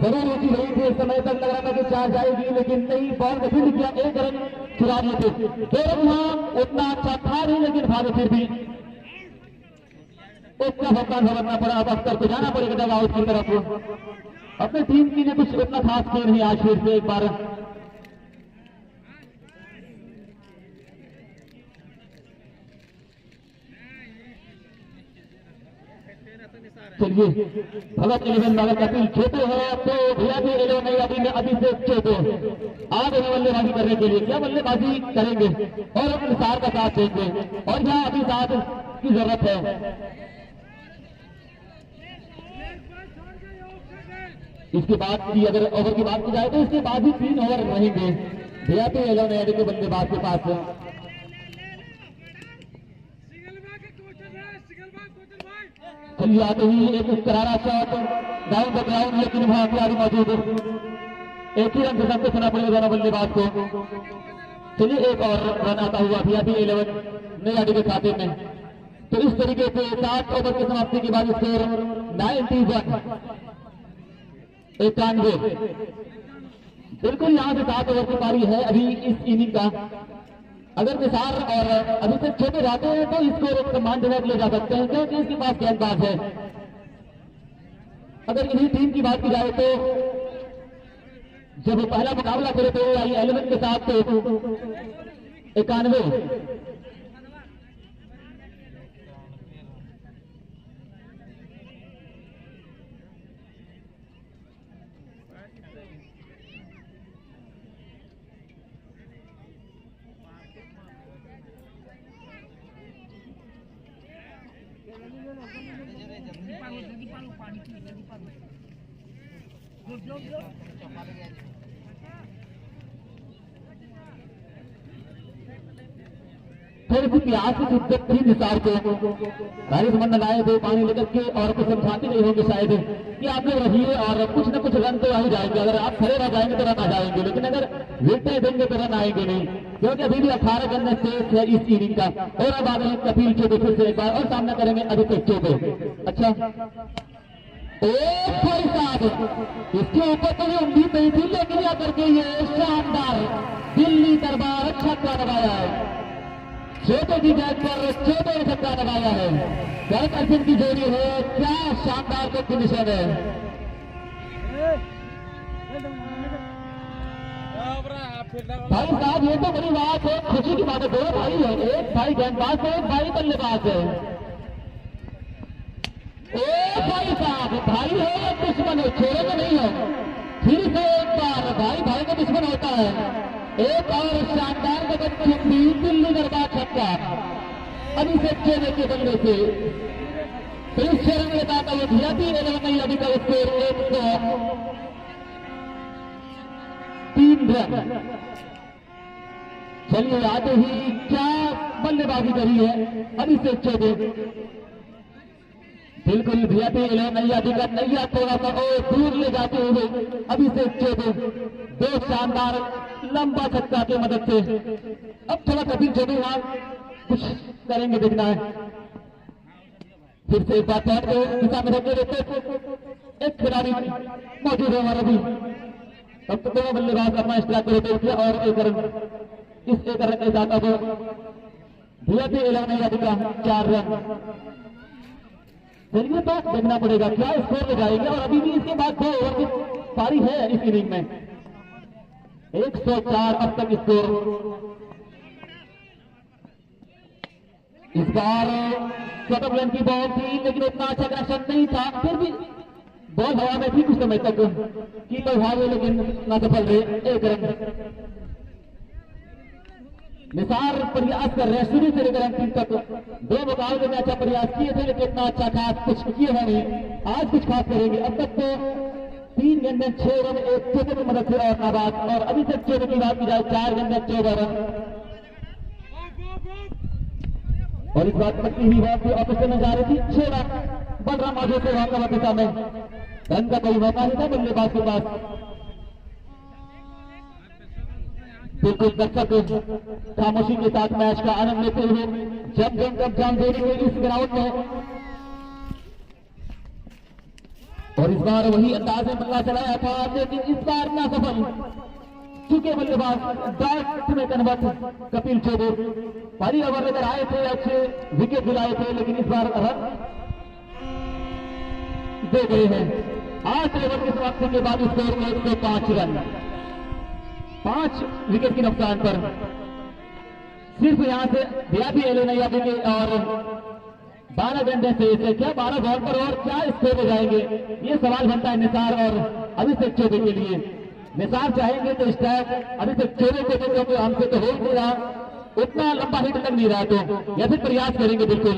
जरूर रुचि रही थी इस समय तक लग रहा था कि 4 जाएगी लेकिन नहीं, बॉल में फिर किया 1 रन चुरा लिए थे। 2 रन वहां उतना अच्छा था नहीं लेकिन भागे फिर भी उसका भुगतान भुगतना पड़ा। अब अख्तर को जाना पड़ेगा डग आउट की तरफ। अपनी टीम के लिए कुछ उतना खास खेल नहीं आज फिर से एक बार। चलिए भगत एलेवन भगत कपिल छोटे हैं अब तो भैया भी एलेवन नहीं अभी से छोटे आ गए बल्लेबाजी करने के लिए। क्या बल्लेबाजी करेंगे और अपने सार का साथ देंगे और यहाँ अभी साथ की जरूरत है। इसके बाद की अगर ओवर की बात की जाए तो इसके बाद भी 3 ओवर रहेंगे भैया भी एलेवन नैया डी के बल्लेबाज के पास। चलिए आते ही एक करारा शॉट डाउन द ग्राउंड लेकिन वहां खिलाड़ी मौजूद एक ही रन से संतोष होना पड़ेगा दोनों बल्लेबाज को। चलिए एक और रन आता हुआ भी एलेवन नैया डी के खाते में। तो इस तरीके से 7 ओवर की समाप्ति के बाद स्कोर 91। बिल्कुल यहाँ से 7 ओवर की पारी है अभी इस इनिंग का। अगर निसार और अभी तक छोटे रहते हैं तो स्कोर एक सम्मानजनक ले जा सकते हैं क्योंकि इसके पास गेंदबाज है। अगर इन्हीं टीम की बात की जाए तो जब पहला मुकाबला करे थे एलेवन के साथ तो 91। फिर भी प्यास की शिद्दत थी निसार को, भाई समझ आए थे पानी लेकर के और कुछ समझाते नहीं होंगे शायद कि आप लोग रहिए और कुछ न कुछ रन तो आ ही जाएंगे। अगर आप खड़े रह जाएंगे तो रन आ जाएंगे, लेकिन अगर विकेट देंगे तो रन आएंगे नहीं, क्योंकि अभी भी 18 रन शेष है इस इनिंग का। और अब आ गए कपिल चौबे फिर से एक बार और सामना करेंगे अभिषेक चौबे। अच्छा भाई साहब, इसके ऊपर तो ये उम्मीद नहीं थी, लेकिन यह करके ये शानदार दिल्ली दरबार छक्का लगाया है। चौबे की बैट पर चौबे ने छक्का लगाया है। गर्ग अर्जुन की जोड़ी है, क्या शानदार को फिनिशर है। भाई साहब ये तो बड़ी बात है, खुशी की बात है। दो भाई है, एक भाई गेंदबाज है, एक भाई बल्लेबाज है। ओ भाई साहब, भाई है या दुश्मन है, छोड़े तो नहीं है। फिर से एक बार भाई भाई का दुश्मन होता है। एक और शानदार गगन चुंबी दिल्ली दरबार छक्का अभिषेक चौबे के बल्ले से। इस चरण में बताता हूँ भियाती 11 अभी का स्कोर 103 रन। चलिए आते ही क्या बल्लेबाजी करी है अभिषेक चौबे। बिल्कुल भियाती 11 अधिकार नैया थोड़ा सा और दूर ले जाते हुए अभिषेक चौबे दो शानदार लंबा छक्का की मदद से। अब थोड़ा कपिल चौबे यहाँ कुछ करेंगे, देखना है। फिर से एक बार पैर को दिशा में रखते रहते एक खिलाड़ी मौजूद है हमारा भी। अब तो दोनों बल्लेबाज अपना स्ट्राइक रोटेट किया और एक रन, इस एक रन के साथ अब भियाती 11 अधिकार 4 रन। चलिए तो देखना पड़ेगा क्या स्कोर में जाएंगे। और अभी भी इसके बाद 2 ओवर की पारी है इस इनिंग में। 104 अब तक स्कोर। इस बार शतक रन की बॉल थी, लेकिन उतना अच्छा कनेक्शन नहीं था। फिर भी बॉल हवा में थी कुछ समय तक, कीपर भागे लेकिन न सफल रहे। 1 रन। निसार प्रयास कर रहे हैं शुरू से लेकर अंतिम तक। 2 मुकाबले में अच्छा प्रयास किए थे, लेकिन इतना अच्छा खास कुछ किए हैं नहीं। आज कुछ खास करेंगे। अब तक तो 3 गेंद में 6 रन, एक चौबे की मदद से और नाबाद। और अभी तक चौबे की बात की जाए 4 गेंद में 14 रन। और इस बात पक्की हुई बात की ऑफिसर में जा रही थी 6 रन बलराम माधो से वहां का दिशा में। रन का कोई मौका नहीं था बल्लेबाज के पास। बिल्कुल दर्शक खामोशी के साथ मैच का आनंद लेते हुए जब जम कब जान देंगे इस ग्राउंड में। और इस बार वही अंदाज में बल्ला चलाया था, लेकिन इस बार ना सफल। चुके बल्लेबाज डॉट में कन्वर्ट कपिल चौबे भारी ओवर लेकर आए थे, अच्छे विकेट दिलाए थे, लेकिन इस बार रन दे गए हैं। 8 ओवर की समाप्ति के बाद स्कोर 105 रन, 5 विकेट के नुकसान पर। सिर्फ यहां से भियाती 11 के और 12 गेंदें से क्या 12 बॉल पर और क्या स्कोर हो जाएंगे, ये सवाल बनता है निसार और अभिषेक चौबे के लिए। निसार चाहेंगे तो स्ट्राइक अभिषेक चौबे को तो, क्योंकि हमसे तो हो नहीं रहा, उतना लंबा हिट लग नहीं रहा, तो या फिर प्रयास करेंगे बिल्कुल।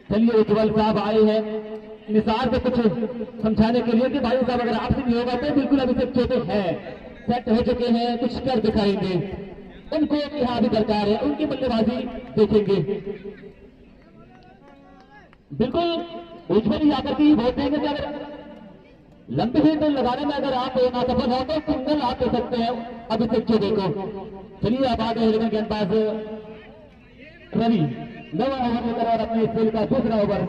चलिए उज्जवल साहब आए हैं निसार को कुछ समझाने के लिए कि भाई साहब अगर आपसे नहीं होगा तो बिल्कुल अभिषेक चौबे है, सेट हो चुके हैं, कुछ कर दिखाएंगे। उनको यहाँ भी दरकार है, उनकी बल्लेबाजी देखेंगे। बिल्कुल उज्जवल ही आकर के वोट देंगे कि अगर लंबे हिट लगाने में अगर आप असफल हो तो सिंगल आप दे सकते हैं अभिषेक चौबे को। चलिए अब आगे गेंदबाज रवि 9 ओवर लेकर और अपने खेल का दूसरा ओवर।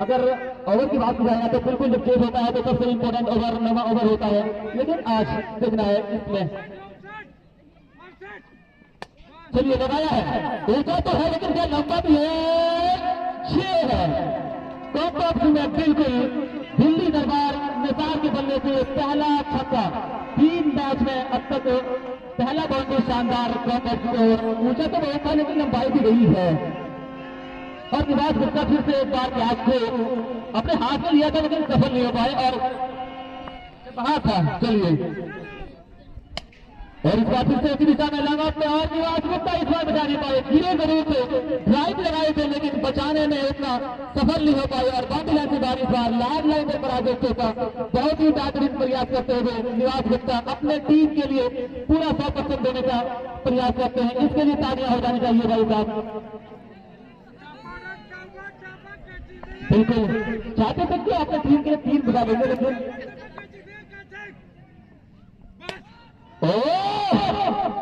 अगर ओवर की बात की जाए तो बिल्कुल जब चेंज होता है तो सबसे इंपॉर्टेंट ओवर 9वां ओवर होता है, लेकिन आज देखना है इसमें। चलिए लगाया है, ऊंचा तो है लेकिन क्या लंबा भी है, 6 है। कॉम्पैक्ट में बिल्कुल दिल्ली दरबार निसार के बल्ले से पहला छक्का 3 मैच में अब तक पहला बाउंड्री शानदार कॉम्पैक्ट। ऊंचा तो बहुत था लेकिन लंबाई भी रही है। और निवास गुप्ता फिर से एक बार कैच को अपने हाथ में लिया था लेकिन सफल नहीं हो पाए और बाहर था। चलिए और इस बार फिर से उसी दिशा में लगा पे और निवास गुप्ता इस बार बचा नहीं पाए, गिरे जरूर थे, ड्राइव लगाए थे लेकिन बचाने में उतना सफल नहीं हो पाए और बाकी लाइन से बार इस बार लाल लाइन पर पराजय होता। बहुत ही बेहतरीन प्रयास करते हुए निवास गुप्ता अपने टीम के लिए पूरा 100% देने का प्रयास करते हैं। इसके लिए तालियां हो जानी चाहिए भाई साहब। बिल्कुल चाहते थे कि अपने टीम के लिए 3 बुला लेंगे लेकिन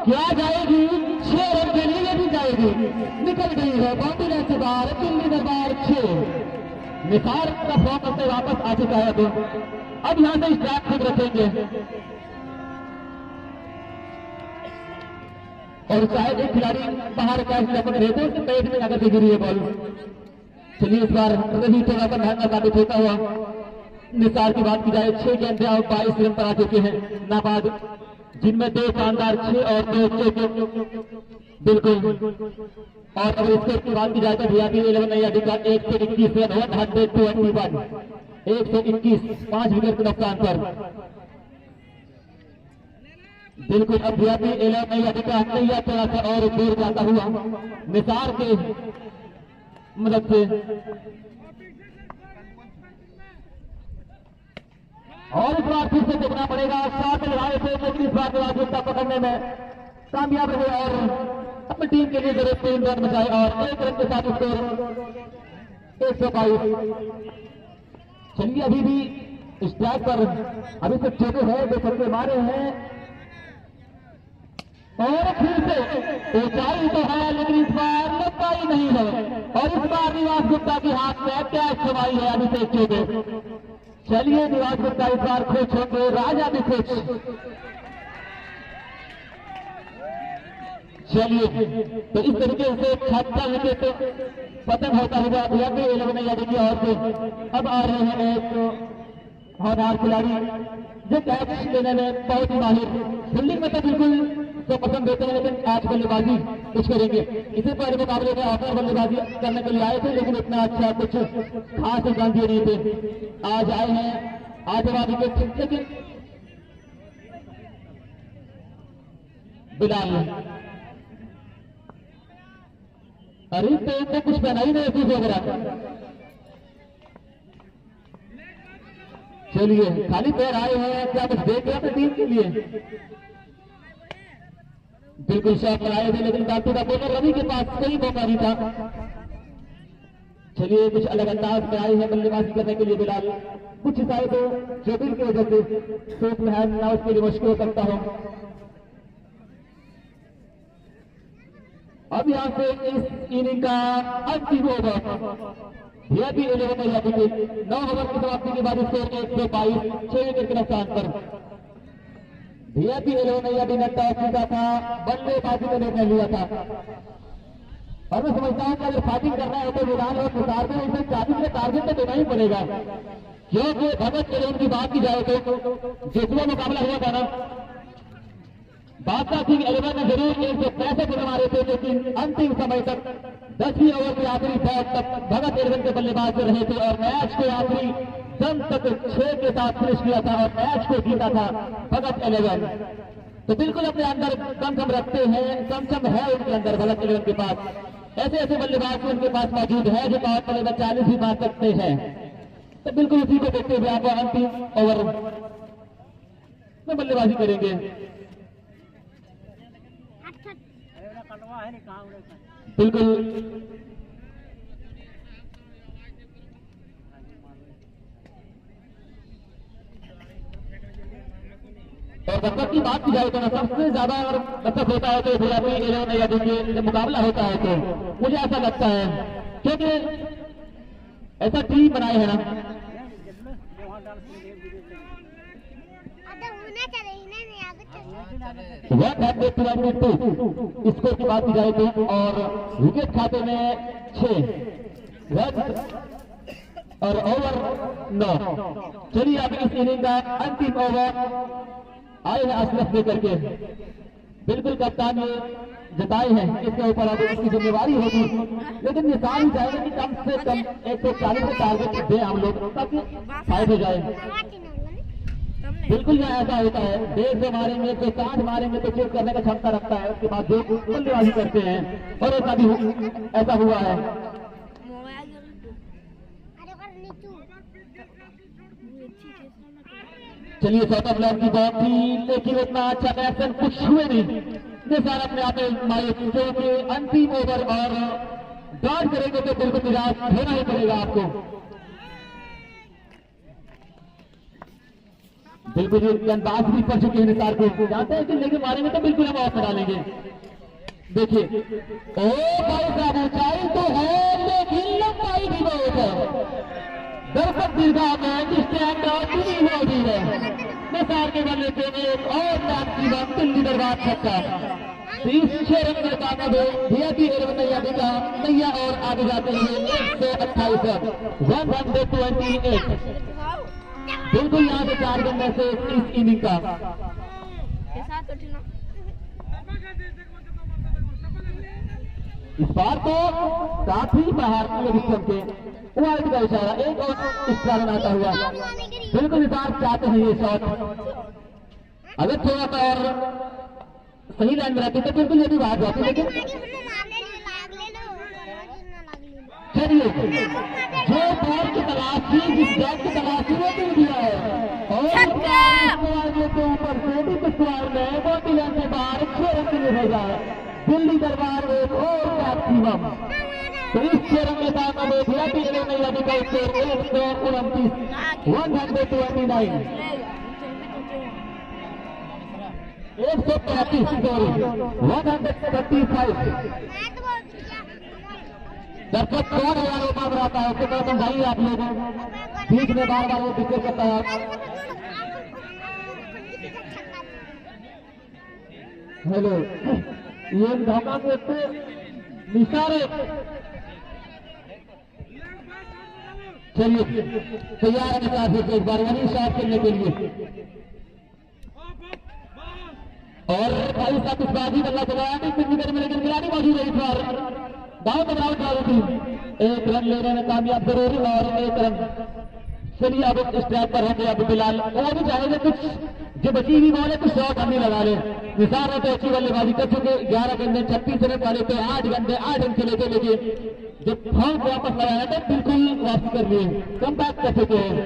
क्या जाएगी 6 रन के लिए भी जाएगी, निकल गई है बाउंड्री लाइन से बाहर। दिल्ली दरबार 6 निसार का फोकस से वापस आ चुका है। अब यहां से स्ट्रैप खुद रखेंगे और शायद एक खिलाड़ी बाहर कैच लेकर रहे थे, उसके पेट में जाकर के गिरी है बॉल। चलिए इस बार रवि थोड़ा सा महंगा साबित होता हुआ। निसार की बात की जाए 6 गेंद और 22 रन पर आ चुके हैं नाबाद, जिनमें 2 शानदार 6 और 2 चौके। बिल्कुल और अगर स्कोर की बात की जाए तो वीआईपी 11 नैयाडी का 121 रन 121 121 5 विकेट के नुकसान पर। बिल्कुल अब वीआईपी 11 नैयाडी का नैया थोड़ा सा और दूर जाता हुआ निसार के मदद से। और इस बार फिर से देखना पड़ेगा, शॉट लगाए थे लेकिन इस बार निवास पकड़ने में कामयाब रहे और अपनी टीम के लिए जरूर 3 रन बचाए और 1 रन के साथ स्कोर 122। चलिए अभी भी स्ट्राइक पर अभी तक चौके हैं, 2 छक्के मारे हैं और फिर से ऊंचाई तो है लेकिन इस बार लंबाई नहीं है और इस बार निवास गुप्ता के हाथ में कैच छुपाई है अभिषेक चौबे। चलिए निवास गुप्ता इस बार खुश होंगे, राजा भी खुश। चलिए तो इस तरीके से 76 विकेट पतन होता हुआ वीआईपी 11 नैयाडी की ओर से अब आ रहे हैं एक होनहार खिलाड़ी जो कैच लेने में बहुत ही माहिर। फील्डिंग में तो बिल्कुल 100% देते हैं लेकिन आज बल्लेबाजी कुछ करेंगे। इससे पहले मुकाबले में ऑफर बल्लेबाजी करने के लिए आए थे लेकिन इतना अच्छा कुछ खास ध्यान दिए नहीं थे। आज आए हैं आधेवाद विकेट लेकिन बिलाल अरे तो कुछ पहना ही नहीं चीज वगैरह। चलिए खाली पैर आए हैं, क्या कुछ देख रहे अपनी टीम के लिए? बिल्कुल शॉट पर आए थे लेकिन काटू का बॉलर रवि के पास कोई मौका नहीं था। चलिए कुछ अलग अंदाज में आए हैं बल्लेबाजी करने के लिए बिलाल, कुछ शायद चोटिल की वजह से सोच में है ना, उसके लिए मुश्किल हो सकता हो। अब यहां से इस इनिंग का अंतिम ओवर वीआईपी 11 नैयाडी के 9 ओवर की समाप्ति के बाद स्कोर 122 6 विकेट के नुकसान पर। वीआईपी 11 नैयाडी ने टॉस जीता था, बल्लेबाजी का निर्णय लिया था और मैं समझता हूं कि अगर फाइटिंग करना है तो मैदान और प्रसार में इसे 40 में टारगेट तो देना ही पड़ेगा, क्योंकि भगत चरण की बात की जाए तो जितना मुकाबला हुआ था ना, बादशाह सिंह 11 ने जरूर 165 रन मारे थे लेकिन अंतिम समय तक 10वीं ओवर के आखिरी बॉल तक भगत 11 के बल्लेबाज रहे थे और मैच को आखिरी दम तक 6 के साथ फिनिश किया था और मैच को जीता था भगत 11। तो बिल्कुल अपने अंदर कम रखते हैं, कम है उनके अंदर भगत 11 के पास। ऐसे ऐसे बल्लेबाज उनके पास मौजूद है जो पावर प्ले में 40 भी मार सकते हैं। तो बिल्कुल उसी को देखते हुए आप अंतिम ओवर में बल्लेबाजी करेंगे। बिल्कुल और दर्शक की बात की जाए तो सबसे ज्यादा अगर दर्शक होता है तो वीआईपी 11 नैयाडी के मुकाबला होता है तो मुझे ऐसा लगता है, क्योंकि ऐसा टीम बनाए है ना स्कोर की बात की जाए तो और विकेट खाते में 6 और ओवर 9। चलिए अब इस इनिंग का अंतिम ओवर आए हैं अशरफ लेकर के। बिल्कुल कप्तान ये जताए हैं इसके ऊपर अब इसकी जिम्मेवारी होगी, लेकिन निशान ही जाएगा कि कम से कम 140 का टारगेट दे हम लोग ताकि फाइट हो जाए। बिल्कुल यहाँ ऐसा होता है, 150 मारेंगे तो 60 मारेंगे तो चेक करने का क्षमता रखता है, उसके बाद जो बल्लेबाजी करते हैं, और ऐसा हुआ है। चलिए चौथा प्लेयर की बात थी, लेकिन उतना अच्छा बैट्समैन कुछ हुए नहीं। निसार अपने आप में मायूस के अंतिम ओवर और डॉट करेंगे तो बिल्कुल निराश होना ही पड़ेगा आपको। बिल्कुल गेंदबाज भी पड़ चुके हैं निसार को, जानते हैं कि लेकिन मारेंगे तो बिल्कुल हम ऑफ डालेंगे। देखिए ओ भाई साहब, ऊंचाई तो है लेकिन लंबाई भी बहुत है। दर्शक दीर्घा में स्टैंड मौजूद है। निसार के बल्ले पे एक और मैच की बात, दिल्ली दरबार छक्का। 6 रन का कामयाब वीआईपी 11 नैया और आगे जाते हुए 128 रन 128। बिल्कुल यहाँ से 4 रन में से इस इनिंग का। इस बार तो काफी भारतीय विक्रम के वाइड का इशारा, एक और एक्स्ट्रा रन आता हुआ। बिल्कुल हिसाब चाहते हैं ये शॉट, अगर थोड़ा सा और सही लाइन में रहती तो बिल्कुल ये भी बाहर जाती, लेकिन चलिए जो बॉल की तलाश थी, जिस बैट की तलाश थी वो मिल गया है, और के ऊपर से भी पिछवाड़ में मोटी लाइन से बाहर 6 रन के लिए भेजा है। दिल्ली दरबार एक और मैक्सिमम, तो इस 6 रन के साथ अब वीआईपी 11 नैया का स्कोर 129 129 135 दर्शक कौन हजारों मांग रहा था, उसके तरफ समझाइए आप लोगों, बीच में बार बार वो दिक्कत करता है। हेलो, ये धोखा को निशारे। चलिए तैयार है निशार से एक बार वही शॉट खेलने के लिए, और भाई साहब इस बाजी बल्ला चलाया नहीं फिर भी लेकिन खिलाड़ी मौजूद है इस बार। दाव बदलाव चालू थी, 1 रन लेने में कामयाब जरूर और 1 रन। चलिए अब स्ट्राइक पर होंगे अब फिलहाल, वो भी चाहेंगे कुछ जो बची हुई बॉल है कुछ शॉट हम नहीं लगा ले। निसार ने तो अच्छी बल्लेबाजी कर चुके, 11 गेंदे 36 रन वाले पे 8 गेंदे 8 रन खेले थे, लेकिन जब फॉर्म वापस लगाया तो बिल्कुल वापस कर लिए, कम बैक कर चुके हैं।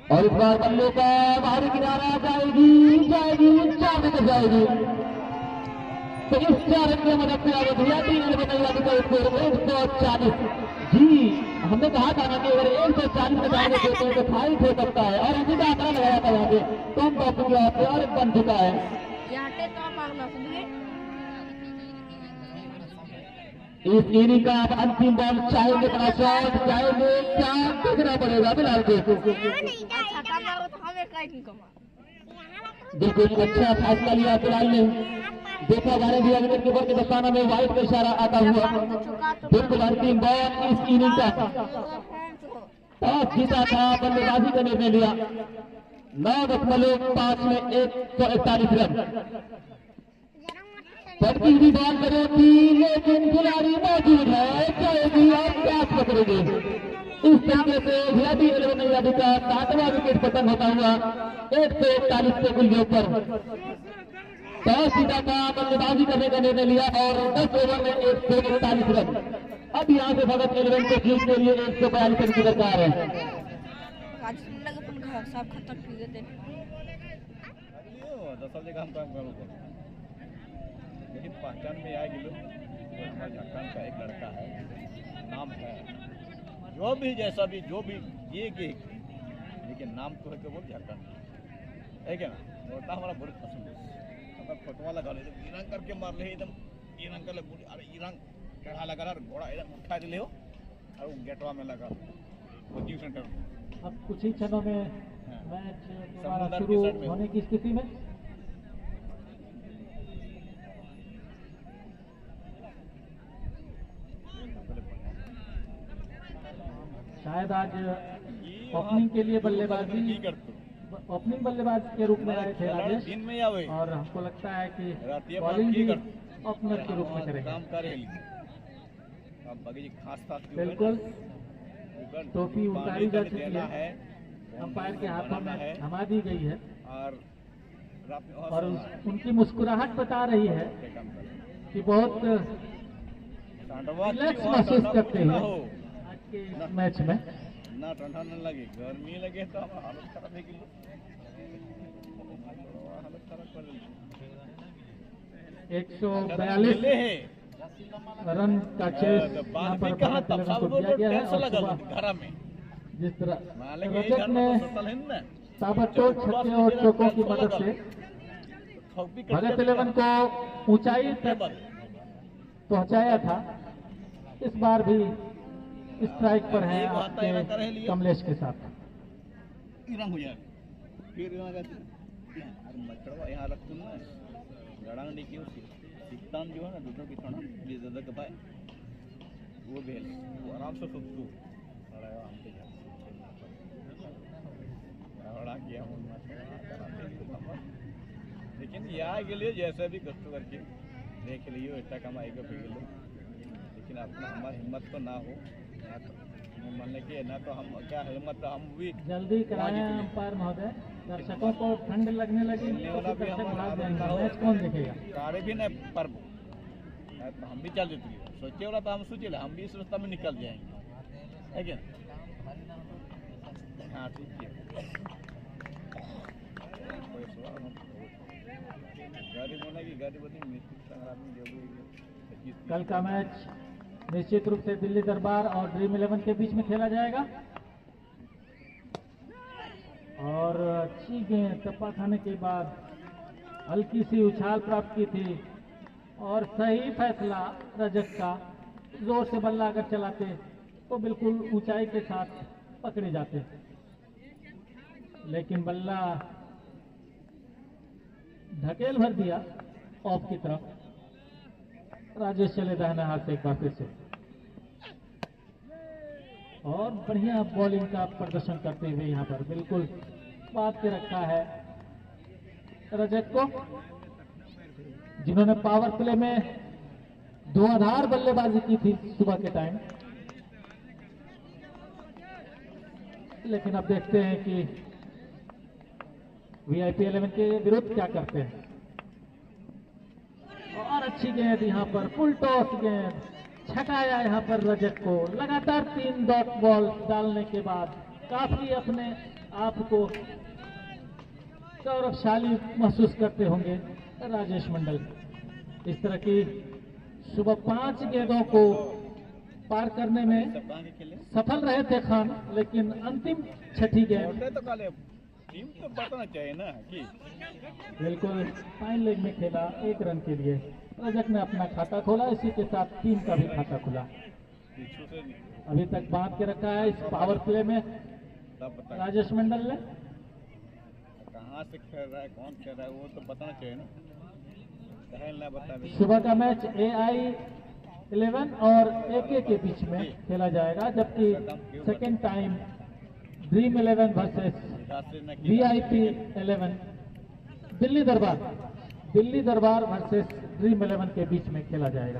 और इस बार बल्ले का बाहरी किनारा जाएगी 4 विकेट जाएगी, तो इस 4 रन की मदद से आगे वीआईपी 11 नैया का स्कोर 140। जी हमने कहा था ना कि अगर 140 में जाएंगे तो फाइट हो सकता है, और उसी का आंकड़ा लगाया था यहाँ पे, कम टॉपिक यहाँ पे और बन चुका है। इस इनिंग का आप अंतिम बॉल चाहेंगे, बड़ा शॉट चाहेंगे, क्या देखना पड़ेगा फिलहाल को। बिल्कुल अच्छा फैसला लिया फिलहाल ने, देखा जाने दिया विकेट कीपर के दस्ताना में व्हाइट का इशारा आता हुआ। बिल्कुल अंतिम बॉल इस इनिंग का, टॉस जीता था, बल्लेबाजी का निर्णय लिया, 9.5 में 141 रन। पड़ती हुई बॉल करो थी, लेकिन खिलाड़ी मौजूद है, चाहेगी और कैच पकड़ेगी। इस तरीके से वीआईपी 11 नैया का 7वां विकेट पतन होता हुआ 141 के कुल के ऊपर। टॉस जीता था, बल्लेबाजी करने का निर्णय लिया और 10 ओवर में 141 रन। अब यहाँ से भगत 11 को जीत के लिए 142 रन की दरकार है। लेकिन पहचान में आएगी लोग, तो हमारे झारखंड का एक लड़का है, नाम है, जो भी जैसा भी जो भी ये कि लेकिन नाम तो है केवल झारखंड है क्या ना। लड़का हमारा बहुत पसंद है, अगर फोटो लगा ले ईरंग करके मार ले एकदम, ईरंग कर ले, अरे ईरंग चढ़ा लगा घोड़ा एकदम उठा ले हो और गेटवा में लगा कोचिंग सेंटर में। अब कुछ ही क्षणों में मैच शुरू होने की स्थिति में। शायद आज ओपनिंग के लिए बल्लेबाजी, ओपनिंग बल्लेबाज के रूप में आए थे राजेश, और हमको लगता है कि बॉलिंग भी ओपनर के रूप में करेंगे। काम करे बिल्कुल अगर टोपी उतारी जा चुकी देना है, अंपायर के हाथों बनाना है में थमा दी गई है और और उनकी मुस्कुराहट बता रही है कि बहुत रिलैक्स महसूस करते हैं आज के इस मैच में। ना ठंडा न लगे, गर्मी लगे तो हम हालत खराब है कि हालत खराब कर देंगे। 142 रन का चेस यहाँ पर भारत एलेवन को दिया गया है और सुबह घर में जिस तरह मान लेंगे रजत ने ताबड़तोड़ छक्के और चौकों की मदद से भारत एलेवन को ऊंचाई तक पहुंचाया था, इस बार भी स्ट्राइक पर है आपके कमलेश के साथ। रंग हो जाए फिर यहाँ रख ना गड़ांग देखिए सिकतान जो है ना दूधों की थोड़ा प्लीज दादा के भाई वो भेल वो आराम से सुतू किया लेकिन यहाँ के लिए जैसे भी कष्ट करके देख लियो इतना कमाएगा पी लो, लेकिन अपना हमारी हिम्मत तो ना हो मान लेके ना तो हम क्या हिम्मत हम भी जल्दी कराएं अंपायर महोदय, दर्शकों को ठंड लगने लगी तो दर्शक भाग जाएंगे, मैच कौन देखेगा। गाड़ी भी नहीं पर तो हम भी चल देते सोचे वाला तो हम सोचे हम भी इस रास्ता में निकल जाएंगे है क्या। हाँ ठीक है गाड़ी बोलेगी गाड़ी बोली कल का मैच निश्चित रूप से दिल्ली दरबार और ड्रीम 11 के बीच में खेला जाएगा और अच्छी गेंद टप्पा खाने के बाद हल्की सी उछाल प्राप्त की थी और सही फैसला रजत का। जोर से बल्ला अगर चलाते तो बिल्कुल ऊंचाई के साथ पकड़े जाते, लेकिन बल्ला ढकेल भर दिया ऑफ की तरफ। राजेश चले दाहिने हाथ से एक बार फिर से और बढ़िया बॉलिंग का प्रदर्शन करते हुए यहाँ पर बिल्कुल बात के रखा है रजत को, जिन्होंने पावर प्ले में धुआंधार बल्लेबाजी की थी सुबह के टाइम। लेकिन अब देखते हैं कि वीआईपी 11 के विरुद्ध क्या करते हैं। और अच्छी गेंद यहाँ पर फुल टॉस गेंद छकाया यहाँ पर रजत को। लगातार 3 डॉट बॉल डालने के बाद काफी अपने आप को गौरवशाली महसूस करते होंगे राजेश मंडल। इस तरह की सुबह 5 गेंदों को पार करने में सफल रहे थे खान, लेकिन अंतिम छठी गेंद टीम तो बताना चाहिए ना कि बिल्कुल फाइन लेग में खेला 1 रन के लिए। रजत ने अपना खाता खोला, इसी के साथ टीम का भी खाता खुला। अभी तक बांध के रखा है इस पावर प्ले में राजेश मंडल ने। कहाँ से खेल रहा है कौन खेल रहा है वो तो बताना चाहिए ना, बता। सुबह का मैच AI 11 और AK के बीच में खेला जाएगा, जबकि second time dream 11 versus VIP 11 Delhi दरबार वर्सेस ड्रीम 11 के बीच में खेला जाएगा।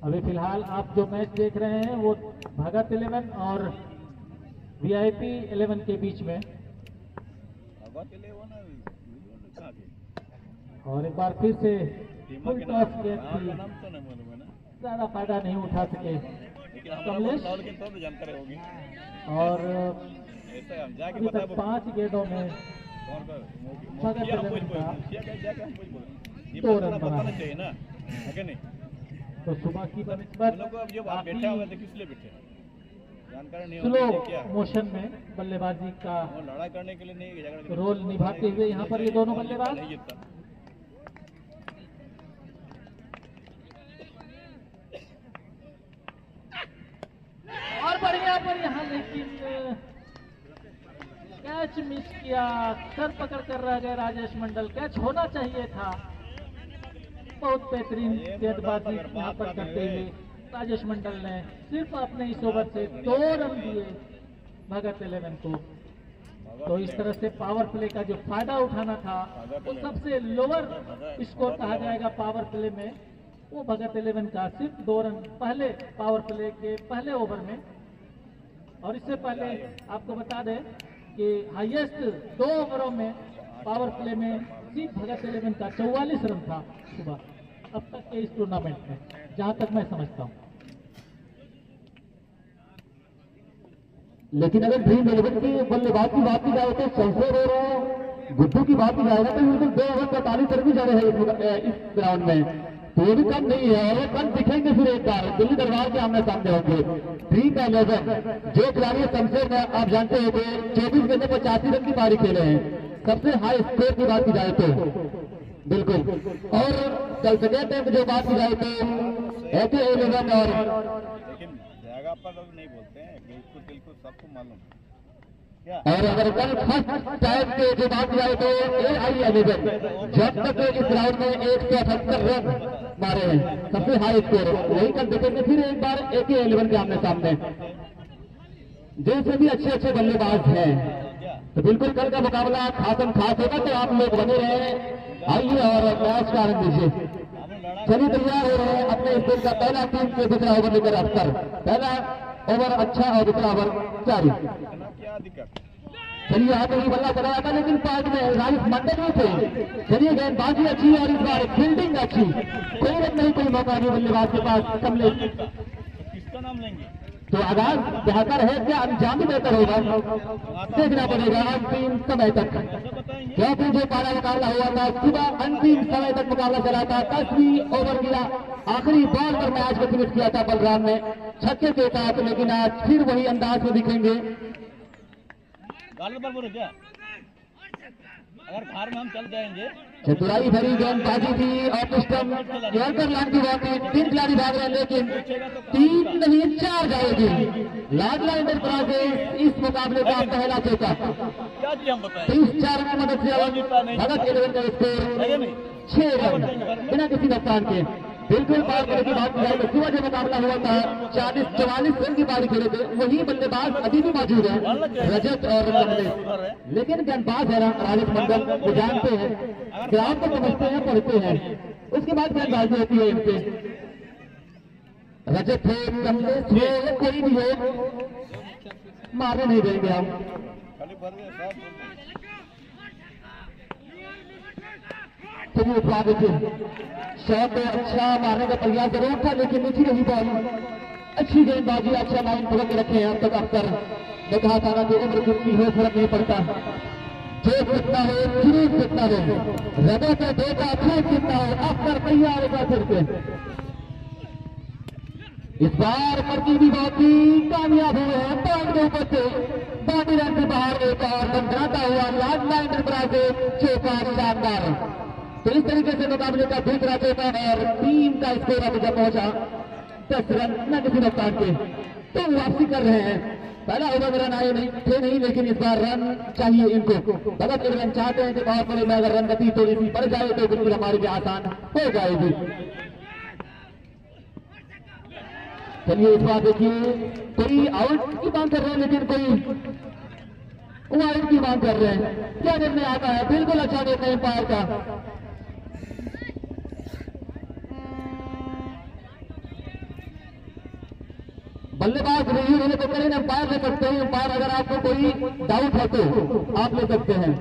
अभी फिलहाल आप जो मैच देख रहे हैं वो भगत 11 और VIP 11 के बीच में। और एक बार फिर से फुल टॉस गेंद थी, ज्यादा फायदा नहीं उठा सके कमलेश। और अभी तक 5 गेंदों में भगत 11 का 2 रन बना है। तो सुबह की स्लो मोशन में बल्लेबाजी का लड़ाई करने के लिए नहीं रोल निभाते हुए यहाँ पर ये दोनों बल्लेबाज। और बढ़िया पर यहाँ लेकिन कैच मिस किया, सर पकड़ कर रह गए राजेश मंडल। कैच होना चाहिए था। बहुत बेहतरीन गेंदबाजी यहाँ पर करते हुए राजेश मंडल ने सिर्फ अपने इस ओवर से 2 रन दिए भगत 11 को। तो इस तरह से पावर प्ले का जो फायदा उठाना था, वो सबसे लोअर स्कोर कहा जाएगा पावर प्ले में, वो भगत 11 का सिर्फ 2 रन पहले पावर प्ले के पहले ओवर में। और इससे पहले आपको बता दें कि हाईएस्ट 2 ओवरों में पावर प्ले में सिर्फ भगत 11 का 44 रन था सुबह अब तक के इस टूर्नामेंट में, जहां तक मैं समझता हूं। लेकिन अगर ड्रीम 11 की बल्लेबाज की बात की जाए तो शमशेर और गुड्डू की बात की जाए तो बिल्कुल 2 ओवर 45 रन भी जा रहे हैं इस ग्राउंड में, तो ये भी कम नहीं है। और कल दिखेंगे फिर एक बार दिल्ली दरबार के आमने सामने होंगे। ड्रीम 11 जो खिलाड़ी शमशेर में आप जानते हो कि 24 गेंदों 85 रन की पारी खेले हैं, सबसे हाई स्कोर की बात की जाए तो बिल्कुल। और कल सेकेंड टाइम जो बात की जाए तो AK 11 और लेकिन जगह पर लोग नहीं बोलते हैं, बिल्कुल बिल्कुल सबको मालूम क्या। और अगर कल फर्स्ट टाइम के जो बात की जाए तो AI 11 जब तक इस ग्राउंड में 178 रन मारे हैं, सबसे हाई स्कोर। वही कल देखेंगे फिर एक बार AK 11 के आमने सामने। जैसे भी अच्छे अच्छे बल्लेबाज हैं तो बिल्कुल कल का मुकाबला खासम खास होगा, तो आप लोग बने रहे, आइए और मैच का आनंद लीजिए। चलिए तैयार हो रहे हैं अपने इस दिन का पहला टीम के दूसरा ओवर लेकर अख्तर। पहला ओवर अच्छा और दूसरा ओवर जारी। क्या दिक्कत? चलिए यहाँ तो ही बल्ला चलाया था लेकिन पार्ट में राइस मंडल में थे। चलिए गेंदबाजी अच्छी और इस बार फील्डिंग अच्छी, कोई रन नहीं, कोई मौका नहीं बल्लेबाज के पास कमलेश। किसका नाम लेंगे? तो आगाज बेहतर है क्या अंजाम भी बेहतर होगा, देखना पड़ेगा अंतिम समय तक, क्योंकि जो पहला मुकाबला हुआ था सुबह अंतिम समय तक मुकाबला चला था। 10वीं ओवर किया, आखिरी बॉल पर मैच को फिनिश किया था बलराम ने छक्के के साथ, लेकिन आज फिर वही अंदाज में दिखेंगे। क्या अगर घर में हम चल जाएंगे? चतुराई भरी गेंदबाजी थी और सिस्टम यॉर्कर लाइन की बात है, 3 खिलाड़ी भाग रहे हैं लेकिन 3 नहीं 4 जाएगी। लाडला इंटरप्राइजेज इस मुकाबले का पहला चौका, क्या जी हम बताएं? 30-4 की मदद से भगत 11 का स्कोर 6 रन बिना किसी नुकसान के। बिल्कुल पार करने की बात की जाए तो सुबह जो मुकाबला हुआ था 40-44 रन की पारी खेले थे, वही बल्लेबाज अभी भी मौजूद है रजत और कमलेश, लेकिन गेंदबाज है राजेश मंडल, वो जानते हैं ग्राउंड को समझते हैं, पढ़ते हैं, उसके बाद गेंदबाजी होती है इनसे। रजत हो कमलेश हो कोई भी हो, मारने नहीं देंगे हम। चलिए स्वागत है। शॉट अच्छा मारने का प्रयास जरूर था लेकिन नीचे रही बॉल, अच्छी गेंदबाजी, अच्छा लाइन पकड़ के रखे हैं अब तक अख्तर ने कहा था ना कि उम्र कितनी हो फर्क नहीं पड़ता, जो कितना हो शुरू कितना हो, रजत का बेटा खूब कितना हो, अख्तर तैयार होगा फिर से। इस बार तरकीबी बाजी कामयाब हुए हैं, पॉइंट के ऊपर से बाउंड्री लाइन से बाहर एक और बंधनाता हुआ लाडला इंटरप्राइजेज चौका शानदार। तो इस तरीके से मुकाबले का दूसरा चौका और टीम का स्कोर अब जब पहुंचा 10 रन न किसी नुकसान के, तो वापसी कर रहे हैं। पहला ओवर रन आए नहीं लेकिन इस बार रन चाहिए इनको। भगत 11 चाहते हैं कि पावर प्ले में अगर रन गति थोड़ी सी बढ़ जाए तो बिल्कुल हमारे लिए आसान हो जाएगी। चलिए इस बार देखिए कोई आउट की मांग कर रहे हैं लेकिन कोई वाइड की मांग कर रहे हैं, क्या निर्णय आता है? बिल्कुल अच्छा निर्णय एम्पायर का। बल्लेबाज रिव्यू लेने को करें, एम्पायर ले सकते हैं। एम्पायर अगर आपको कोई डाउट है तो आप ले सकते हैं,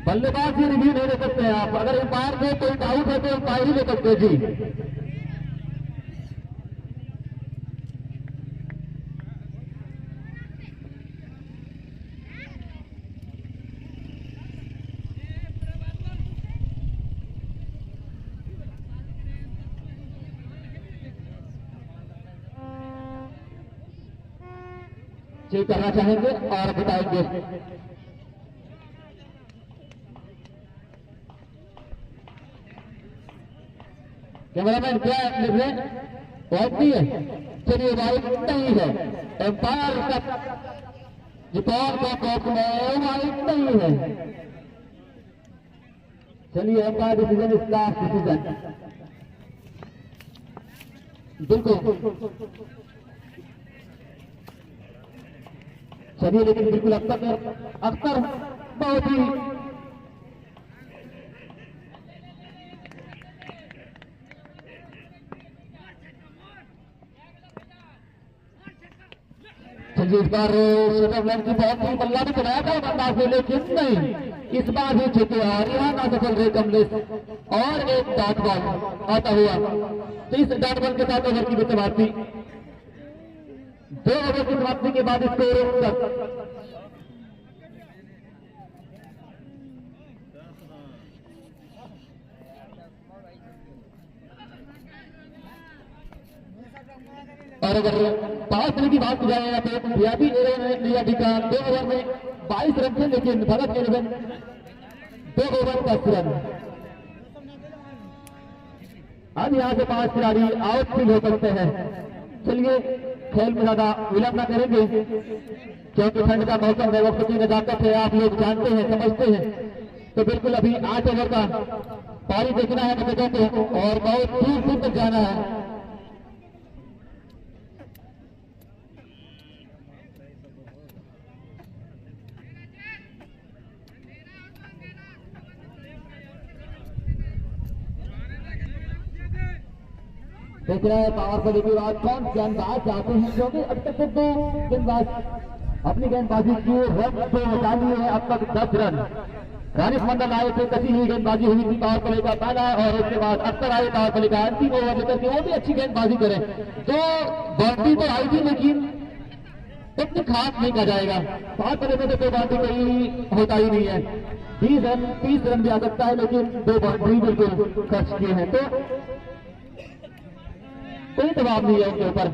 बल्लेबाज ये रिव्यू नहीं ले सकते हैं आप। अगर एम्पायर को कोई डाउट है तो एम्पायर ही ले सकते हैं जी। चेक करना चाहेंगे और बताएंगे। कैमरामैन क्या लिख रहे हैं? वाइट नहीं है, चलिए वाइट नहीं है। एम्पायर का रिकॉर्ड का कॉप में वाइट नहीं है। चलिए umpire decision is last decision, बिल्कुल। चलिए लेकिन बिल्कुल अख्तर बहुत ही चलिए इस बार शटरलैंड की बहुत ही बल्ला भी बनाया था अंदाज में, लेकिन नहीं, इस बार भी चुके और यहाँ ना सफल रहे कमलेश और एक डॉट बॉल आता हुआ। तो इस डॉट बॉल के साथ ओवर की समाप्ति, 2 ओवर की समाप्ति के बाद स्कोर 10। और अगर पावर प्ले की बात की जाए तो वीआईपी नियाडी का 2 ओवर में 22 रन थे, लेकिन भगत 11 2 ओवर 10 रन। अब यहाँ से 5 खिलाड़ी आउट फील हो सकते हैं। चलिए खेल में ज्यादा विलंब न करेंगे, क्योंकि ठंड का मौसम है, वक्त की नजाकत है, आप लोग जानते हैं, समझते हैं। तो बिल्कुल अभी 8 ओवर का पारी देखना है बच्चों को और बहुत दूर दूर तक जाना है। देख रहे हैं पावर प्ले के बाद कौन गेंदबाज चाहते हैं, क्योंकि अब तक 2 गेंदबाज अपनी गेंदबाजी की रन पे बचा लिए हैं। अब तक 10 रन रानिस मंडल आए थे, कसी हुई गेंदबाजी हुई थी पावर प्ले का पहला, और उसके बाद अक्सर आए पावर प्ले का अंतिम ओवर लेकर के वो भी अच्छी गेंदबाजी करें। तो बाउंड्री तो आई थी, लेकिन इतनी खास नहीं कहा जाएगा। पावर प्ले में तो कोई बाउंड्री कोई होता ही नहीं है, 20 रन 30 रन भी आ सकता है, लेकिन 2 बाउंड्री बिल्कुल खर्च किए हैं, तो कोई दबाव नहीं है उनके ऊपर।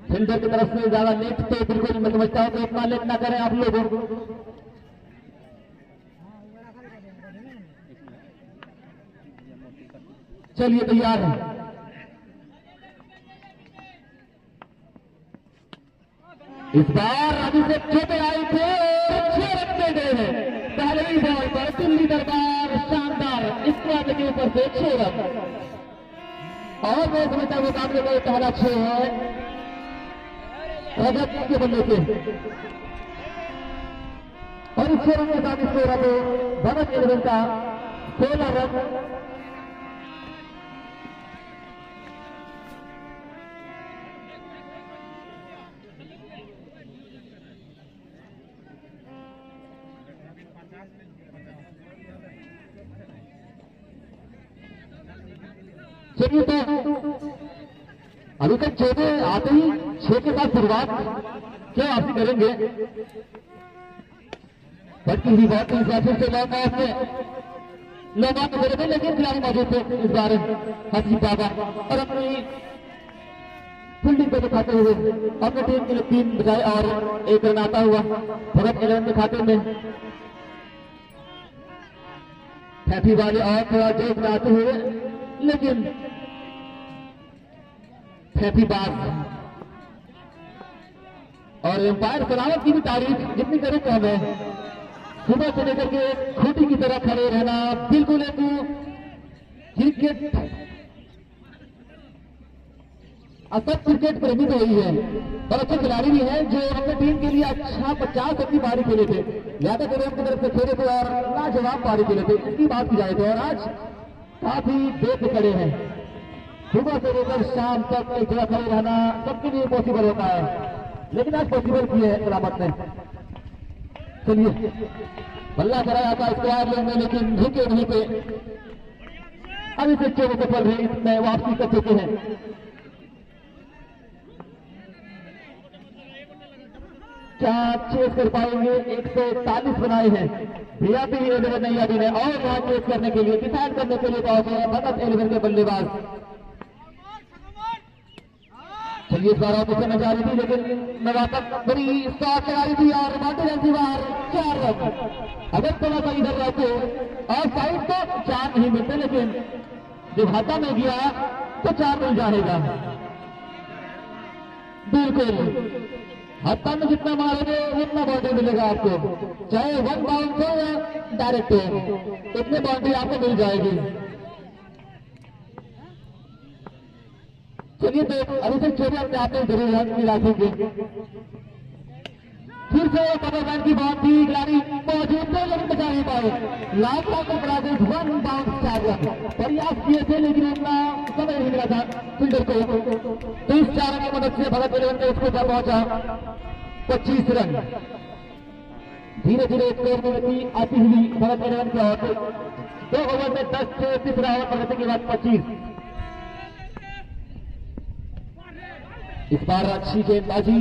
फील्डर की तरफ से ज्यादा लेट तो बिल्कुल मैं समझता हूं कि इतना लेट ना करें आप लोग। चलिए तैयार है। इस बार अभी से चोटें आई थे और 6 रन दे गए हैं पहले ही बॉल पर। दिल्ली दरबार शानदार स्क्वाड के ऊपर से 6 रन, और मैं समझता हूँ मुकाबले का पहला 6 है रजत के बल्ले से, और इस 6 रन के साथ स्कोर अब भगत 11 का 16 रन। चलिए तो अभी तक 6 आते ही 6 के साथ शुरुआत क्या आप करेंगे, बल्कि ही बहुत ही हिसाब से लॉन्ग ऑफ मेरे थे, लेकिन खिलाड़ी मौजूद थे इस बार हसीब बाबा, और अपनी फील्डिंग को दिखाते हुए अपने टीम के लिए 3 बजाय और 1 रन आता हुआ भगत 11 के खाते में। हैप्पी वाले और थोड़ा जोश में आते हुए, लेकिन हैप्पी बात और एम्पायर सलामत की भी तारीफ जितनी करें कम है। सुबह से लेकर के खूंटी की तरह खड़े रहना, बिल्कुल एक क्रिकेट असद क्रिकेट प्रेमी तो वही है, और अच्छे खिलाड़ी भी हैं जो अपने टीम के लिए अच्छा 50 अपनी पारी खेले थे, ज्यादा करें की तरफ से खेले थे और लाजवाब पारी खेले थे, इसकी बात की जाए तो। और आज काफी देर से खड़े हैं, सुबह से लेकर शाम तक एक जगह खड़े रहना सबके लिए पॉसिबल होता है, लेकिन आज पॉसिबल किए है सलामत ने। चलिए बल्ला कराया था स्क्वायर लेन में, लेकिन रुके नहीं पे, अभी से 4 सफल रहे, इसमें वापसी कर चुके हैं। क्या चेस कर पाएंगे, 140 बनाए हैं वीआईपी 11 नैयाडी ने, और वहां चेस करने के लिए डिसाइड करने के लिए पहुंचे हैं भगत 11 के बल्लेबाज। चलिए इस बार ऑपोजिशन में जा रही थी, लेकिन नवाकत बड़ी शॉट लगा रही थी और बाटे जल्दी बाहर 4 रन। अगर थोड़ा सा इधर रहते और साइड तो 4 नहीं मिलते, लेकिन जब हाथा में गया तो 4 मिल जाएगा। बिल्कुल हत्ता में जितना मारोगे उतना बाउंड्री मिलेगा आपको, चाहे 1 बाउंड हो या डायरेक्ट हो, इतने बाउंड्री आपको मिल जाएगी। चलिए तो अभी तक छोटे अपने आप में जरूर रन मिला देंगे। फिर से कवर रन की बात थी, खिलाड़ी मौजूद थे लेकिन बचा नहीं पाए। लाखों का प्राइज 1 बाउंड 4 रन प्रयास किए थे, लेकिन उतना समय नहीं मिला था। फील्डर को 30 रन की मदद से भगत इलेवन के स्कोर पर पहुंचा 25 रन। धीरे धीरे स्कोर में गति आती हुई भगत इलेवन की ओर 2 ओवर में 10 से तीसरा ओवर प्रगति के बाद 25। इस बार अच्छी गेंदबाजी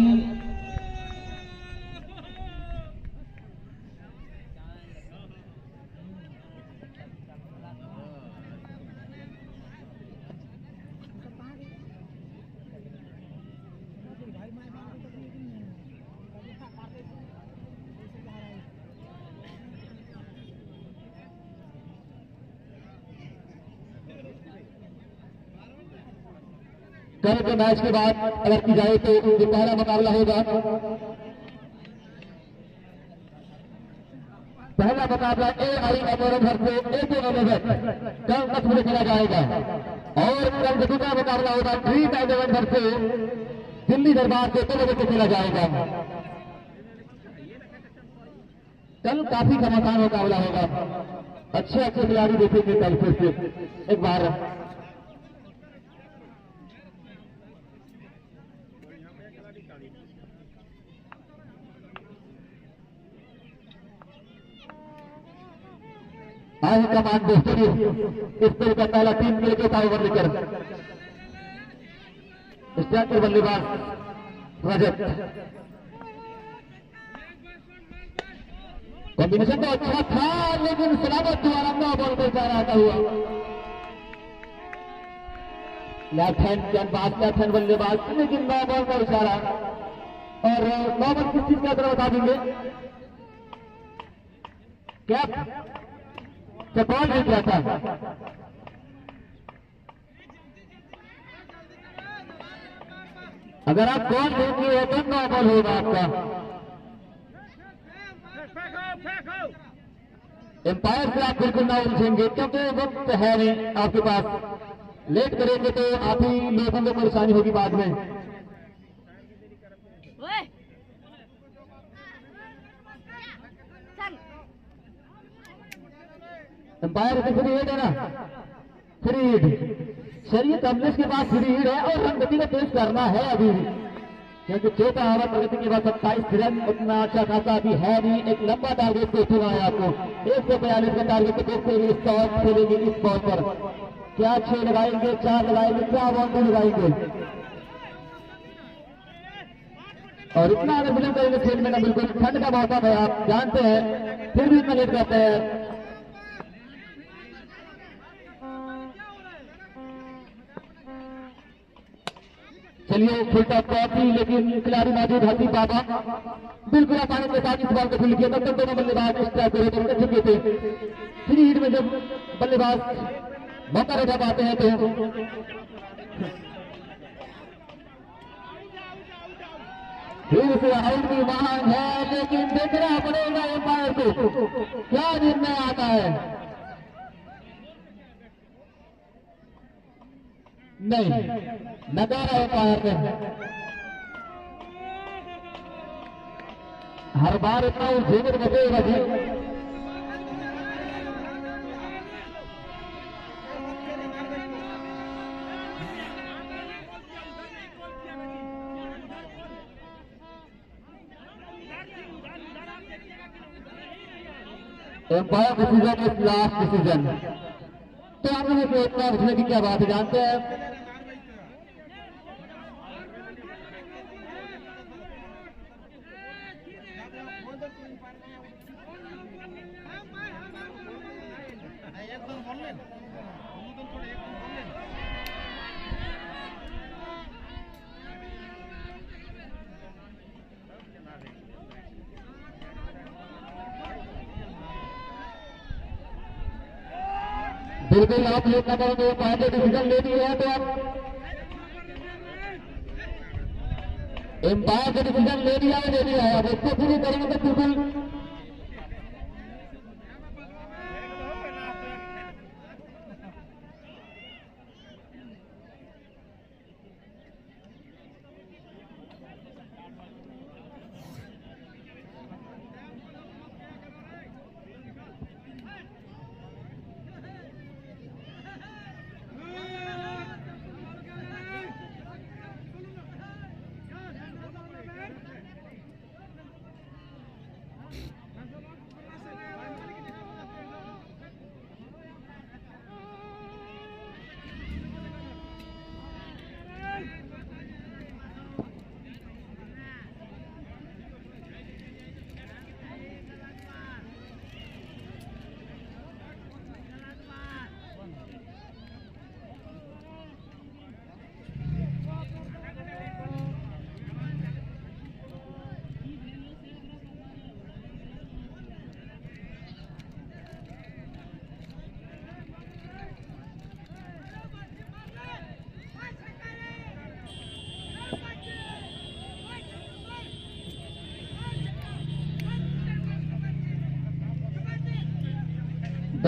कल के मैच के बाद अगर की जाए तो जो पहला मुकाबला होगा, पहला मुकाबला AI अमोरम वर्सेस AK अमोरम कल 10 बजे खेला जाएगा। और कल जो दूसरा मुकाबला होगा ड्रीम 11 वर्सेस दिल्ली दरबार के 2 बजे खेला जाएगा। कल काफी घमासान मुकाबला होगा, अच्छे अच्छे खिलाड़ी देखेंगे कल फिर से एक बार। आज कमान दोस्तों इस तरह का पहला 3 मिनट के ओवर लेकर स्ट्राइकर बल्लेबाज रजत। कॉम्बिनेशन तो अच्छा था लेकिन सलामत द्वारा 9 बॉल पर जा रहा हुआ। लेफ्ट हैंड गेंदबाज, लेफ्ट हैंड बल्लेबाज, लेकिन 9 बॉल पर इशारा। और 9 बॉल किस चीज का तरह बता देंगे, कैप तो बॉल नहीं किया था। अगर आप बॉल नहीं किए तो 9 बॉल होगा आपका। एम्पायर से आप बिल्कुल ना उलझेंगे क्योंकि वक्त है नहीं आपके पास। लेट करेंगे तो आप ही लोगों को परेशानी होगी बाद में। एम्पायर की फ्री हिट है ना, फ्री हिट शरीर कमलेश के पास फ्री हिट है और रन गति को तेज करना है अभी भी, क्योंकि चौथा ओवर प्रगति के बाद 27 रन उतना अच्छा खासा अभी है नहीं। एक लंबा टारगेट देखना है आपको, 142 का टारगेट को देखते हुए स्टॉप खेलेंगे इस बॉल पर। क्या 6 लगाएंगे, 4 लगाएंगे, क्या बाउंड्री लगाएंगे। और इतना अगर विलंब करेंगे खेल में ना, बिल्कुल ठंड का मौसम है आप जानते हैं, फिर भी इतना लेट करते हैं। चलिए फुलटा कॉपी, लेकिन खिलाड़ी मौजूद हसी बाबा बिल्कुल आसानी के साथ इस बॉल को फील्ड किया। तब तक दोनों बल्लेबाज स्ट्राइक कर चुके थे। फ्री हिट में जब बल्लेबाज मौका उठा पाते हैं तो फिर से आउट की मांग है, लेकिन देखना पड़ेगा एम्पायर को क्या निर्णय आता है। नहीं, नकारा एम्पायर ने। हर बार इतना उलझेंगे बचेगा जी। Umpire decision is last decision. तो आप लोगों को इतना उठने की क्या बात है जानते हैं। बिल्कुल आप लेट ना करेंगे, पहले डिसीजन ले दिए हैं तो आप एम्पायर का डिसीजन ले दिया है, अब इसको पूरी करेंगे तो बिल्कुल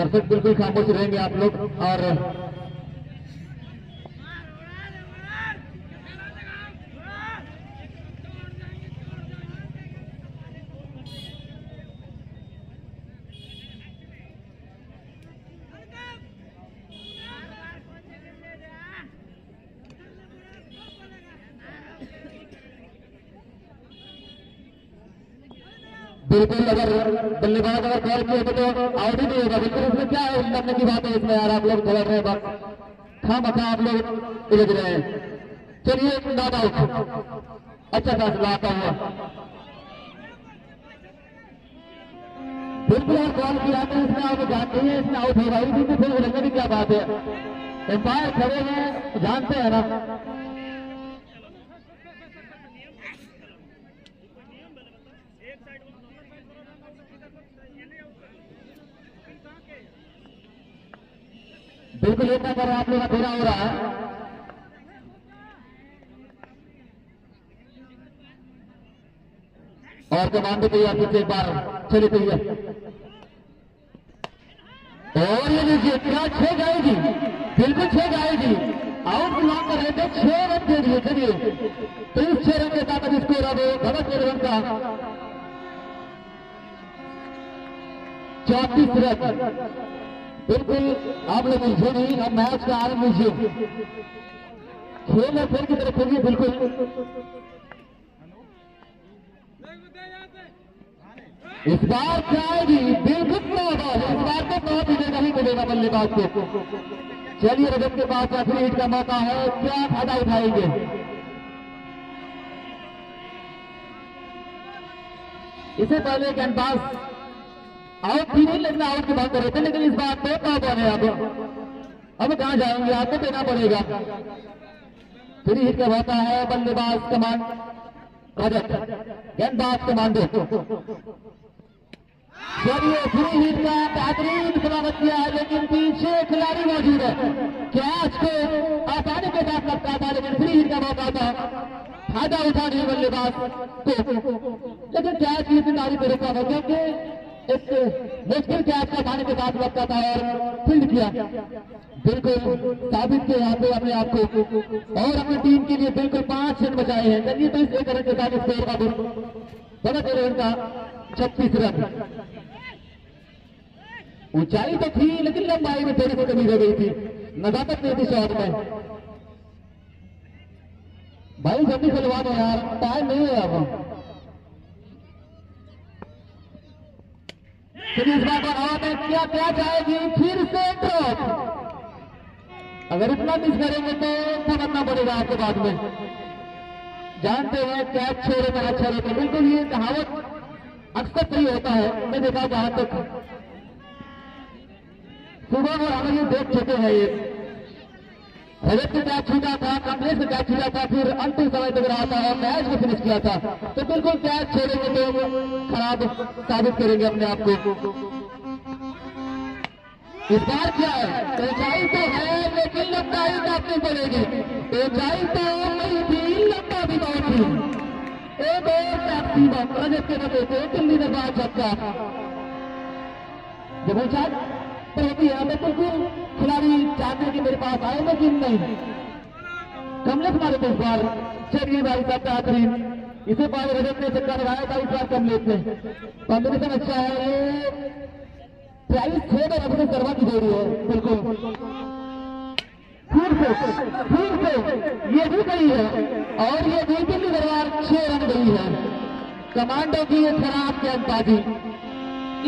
दर्शक बिल्कुल खामोश रहेंगे आप लोग। और बिल्कुल अगर बल्लेबाज अगर कॉल किए तो आउट ही नहीं होगा। बिल्कुल इसमें क्या है करने की बात है इसमें यार, आप लोग थोड़ा रहे बात खामखा आप लोग उलझ रहे हैं। चलिए नॉट आउट, अच्छा फैसला आता हुआ। बिल्कुल और कॉल किया तो इसमें आप जानते हैं इसमें आउट होगा ही नहीं, फिर उलझने की क्या बात है। एम्पायर खड़े हैं जानते हैं ना। बिल्कुल इतना कर आप लोग अधूरा हो रहा है। और कमांडो तैयार कीजिए एक बार, चलिए तैयार। और ये लीजिए क्या 6 जाएगी, बिल्कुल 6 जाएगी। आउट बिलोंग कर रहे थे, 6 रन दे दिए। चलिए तो इस 6 रन के साथ स्कोर अब भगत रन का 34 रन। बिल्कुल आप लोग उलझे नहीं, अब मैच का आरंभ लीजिए। खेल है फिर की तरफ फिर बिल्कुल इस बार क्या आएगी, बिल्कुल 9 बॉल, इस बार तो 9 मिलेगा ही मिलेगा बल्लेबाज को। चलिए रजत के पास आखिरी हिट का मौका है, क्या फायदा उठाएंगे। इससे पहले गेंदबाज आउट भी नहीं, लेकिन आउट की बात कर रहे थे, लेकिन इस बात पे 9 बॉल है। अब कहां जाएंगे, आपको देना पड़ेगा। फ्री हिट का मौका है, बल्लेबाज कमांड रजत, गेंदबाज कमांडो। चलिए फ्री हिट का बेहतरीन सलामत किया है, लेकिन पीछे खिलाड़ी मौजूद है। कैच को आसानी के साथ लगता था, लेकिन फ्री हिट का मौका था, फायदा उठा नहीं बल्लेबाज को। लेकिन कैच की जिम्मेदारी पे रुका था, क्योंकि एक मुश्किल कैच का पानी के साथ लगता था और फील्ड किया। बिल्कुल साबित किया यहाँ पे अपने आप को और अपनी टीम के लिए बिल्कुल 5 रन बचाए हैं। चलिए तो इस 1 रन के साथ स्कोर का बड़ा रन का 36 रन। ऊंचाई तो थी, लेकिन लंबाई में थोड़ी सी कमी रह गई थी, नजाकत नहीं थी शॉट में। भाई जल्दी खुलवा दो यार, टाइम नहीं है अब। इस बार आवाज क्या क्या जाएगी, फिर से ड्रॉप। अगर इतना मिस करेंगे तो समझना पड़ेगा आपके बाद में। जानते हैं कैच छोड़े में अच्छा रहता है, बिल्कुल ये कहावत अक्सर सही होता है। मैं देखा जहां तक सुबह और हम ये देख चुके हैं, ये रजत को कैच छूटा था, कमलेश को कैच छूटा था, फिर अंतिम समय तक रहा था और मैच को फिनिश किया था। तो बिल्कुल कैच छोड़ेंगे तो खराब साबित करेंगे अपने आप को। इस बार क्या है, ऊंचाई तो है, लेकिन लंबाई काफी पड़ेगी। ऊंचाई तो नहीं थी, लंबा भी बहुत थी। एक और टैक्सी बम रजत के बदले से दिल्ली ने बात छक्का। जब ऊंचाई तो होती है, तो बिल्कुल खिलाड़ी चाहते कि मेरे पास आए, लेकिन नहीं, कमलेश मारे थे इस बार। चलिए भाई साहब बेहतरीन, इसे बाद रजत ने चक्का लगाया था इस बार कमलेश ने। कॉम्बिनेशन अच्छा है, ये प्राइस 6 में अपने सर्वा की जोड़ी है। बिल्कुल फिर से ये भी गई है और ये भी दिल्ली दरबार 6 रन गई है। कमांडो की ये खराब गेंदबाजी,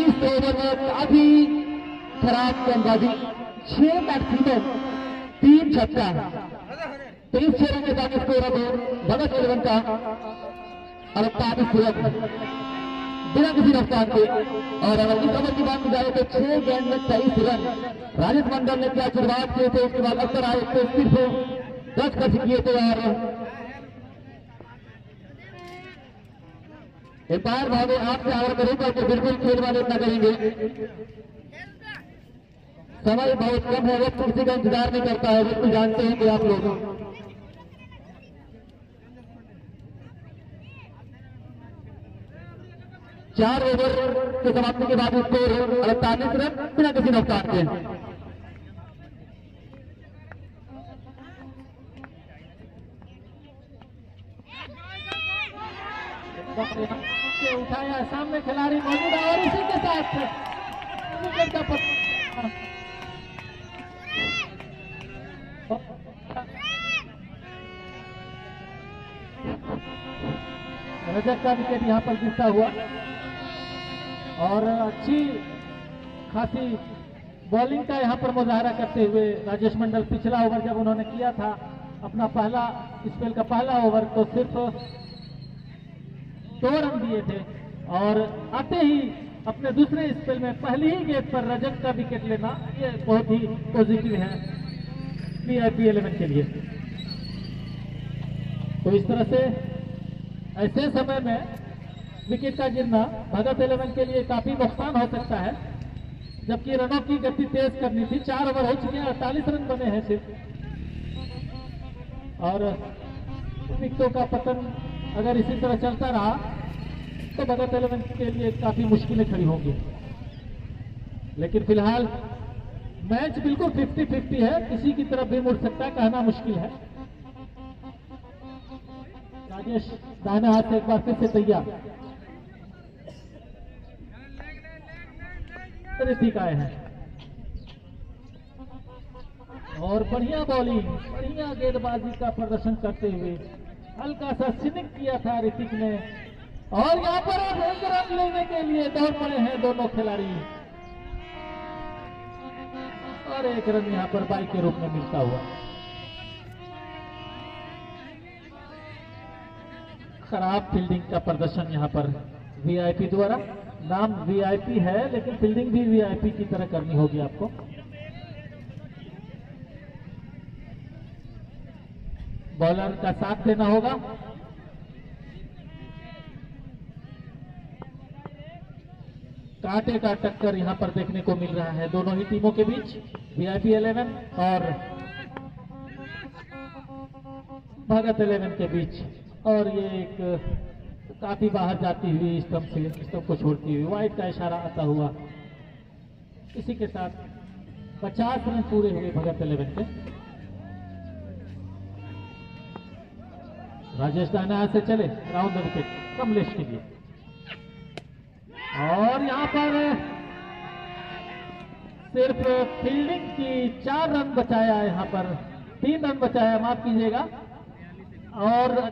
इस ओवर में काफी खराब गेंदबाजी, 6 मैक्सिमम 3 छक्का। तो इस 6 रन के साथ स्कोर अब भगत 11 का 48 रन बिना किसी नुकसान के। और अगर इस ओवर की बात की जाए तो 6 गेंद में 23 रन। राजेश मंडल ने क्या शुरुआत किए थे, उसके बाद अक्सर आए तो सिर्फ 10 खर्च किए थे। और एम्पायर भावे आपसे आग्रह करूंगा कि बिल्कुल खेल वाले इतना करेंगे, समय बहुत कम है, वक्त किसी का इंतजार नहीं करता है, बिल्कुल जानते हैं कि आप लोग। 4 ओवर के समाप्ति के बाद स्कोर 48 रन बिना किसी नुकसान के। से उठाया, सामने खिलाड़ी मौजूद है और इसी के साथ विकेट का रजत का विकेट यहाँ पर गिरता हुआ और अच्छी खासी बॉलिंग का यहाँ पर मुजाहरा करते हुए राजेश मंडल पिछला ओवर जब उन्होंने किया था अपना पहला स्पेल का पहला ओवर तो सिर्फ 2 रन दिए थे और आते ही अपने दूसरे स्पेल में पहली ही गेंद पर रजत का विकेट लेना ये बहुत ही पॉजिटिव है VIP 11 के लिए। तो इस तरह से ऐसे समय में विकेट का गिरना भगत 11 के लिए काफी नुकसान हो सकता है, जबकि रनों की गति तेज करनी थी। 4 ओवर हो चुके हैं, 48 रन बने हैं सिर्फ, और विकेटों का पतन अगर इसी तरह चलता रहा तो भगत 11 के लिए काफी मुश्किलें खड़ी होंगी। लेकिन फिलहाल मैच बिल्कुल 50-50 है, किसी की तरफ भी मुड़ सकता है, कहना मुश्किल है। राजेश दाहिने हाथ से एक बार फिर से तैयार, ऋतिक आए हैं और बढ़िया बॉलिंग, बढ़िया गेंदबाजी का प्रदर्शन करते हुए हल्का सा स्निक किया था ऋतिक ने और यहाँ पर अब 1 रन लेने के लिए दौड़ पड़े हैं दोनों खिलाड़ी और 1 रन यहाँ पर बाई के रूप में मिलता हुआ। खराब फील्डिंग का प्रदर्शन यहाँ पर VIP द्वारा। नाम VIP है लेकिन फील्डिंग भी VIP की तरह करनी होगी आपको। बॉलर का साथ देना होगा। कांटे का टक्कर यहां पर देखने को मिल रहा है दोनों ही टीमों के बीच, VIP 11 और भगत 11 के बीच। और ये एक काफी बाहर जाती हुई स्टंप को छोड़ती हुई वाइड का इशारा आता हुआ, इसी के साथ 50 रन पूरे हुए भगत 11 के। राजेश दाना से चले राउंड द विकेट कमलेश के लिए और यहाँ पर सिर्फ फील्डिंग की 4 रन बचाया, यहाँ पर 3 रन बचाया, माफ कीजिएगा, और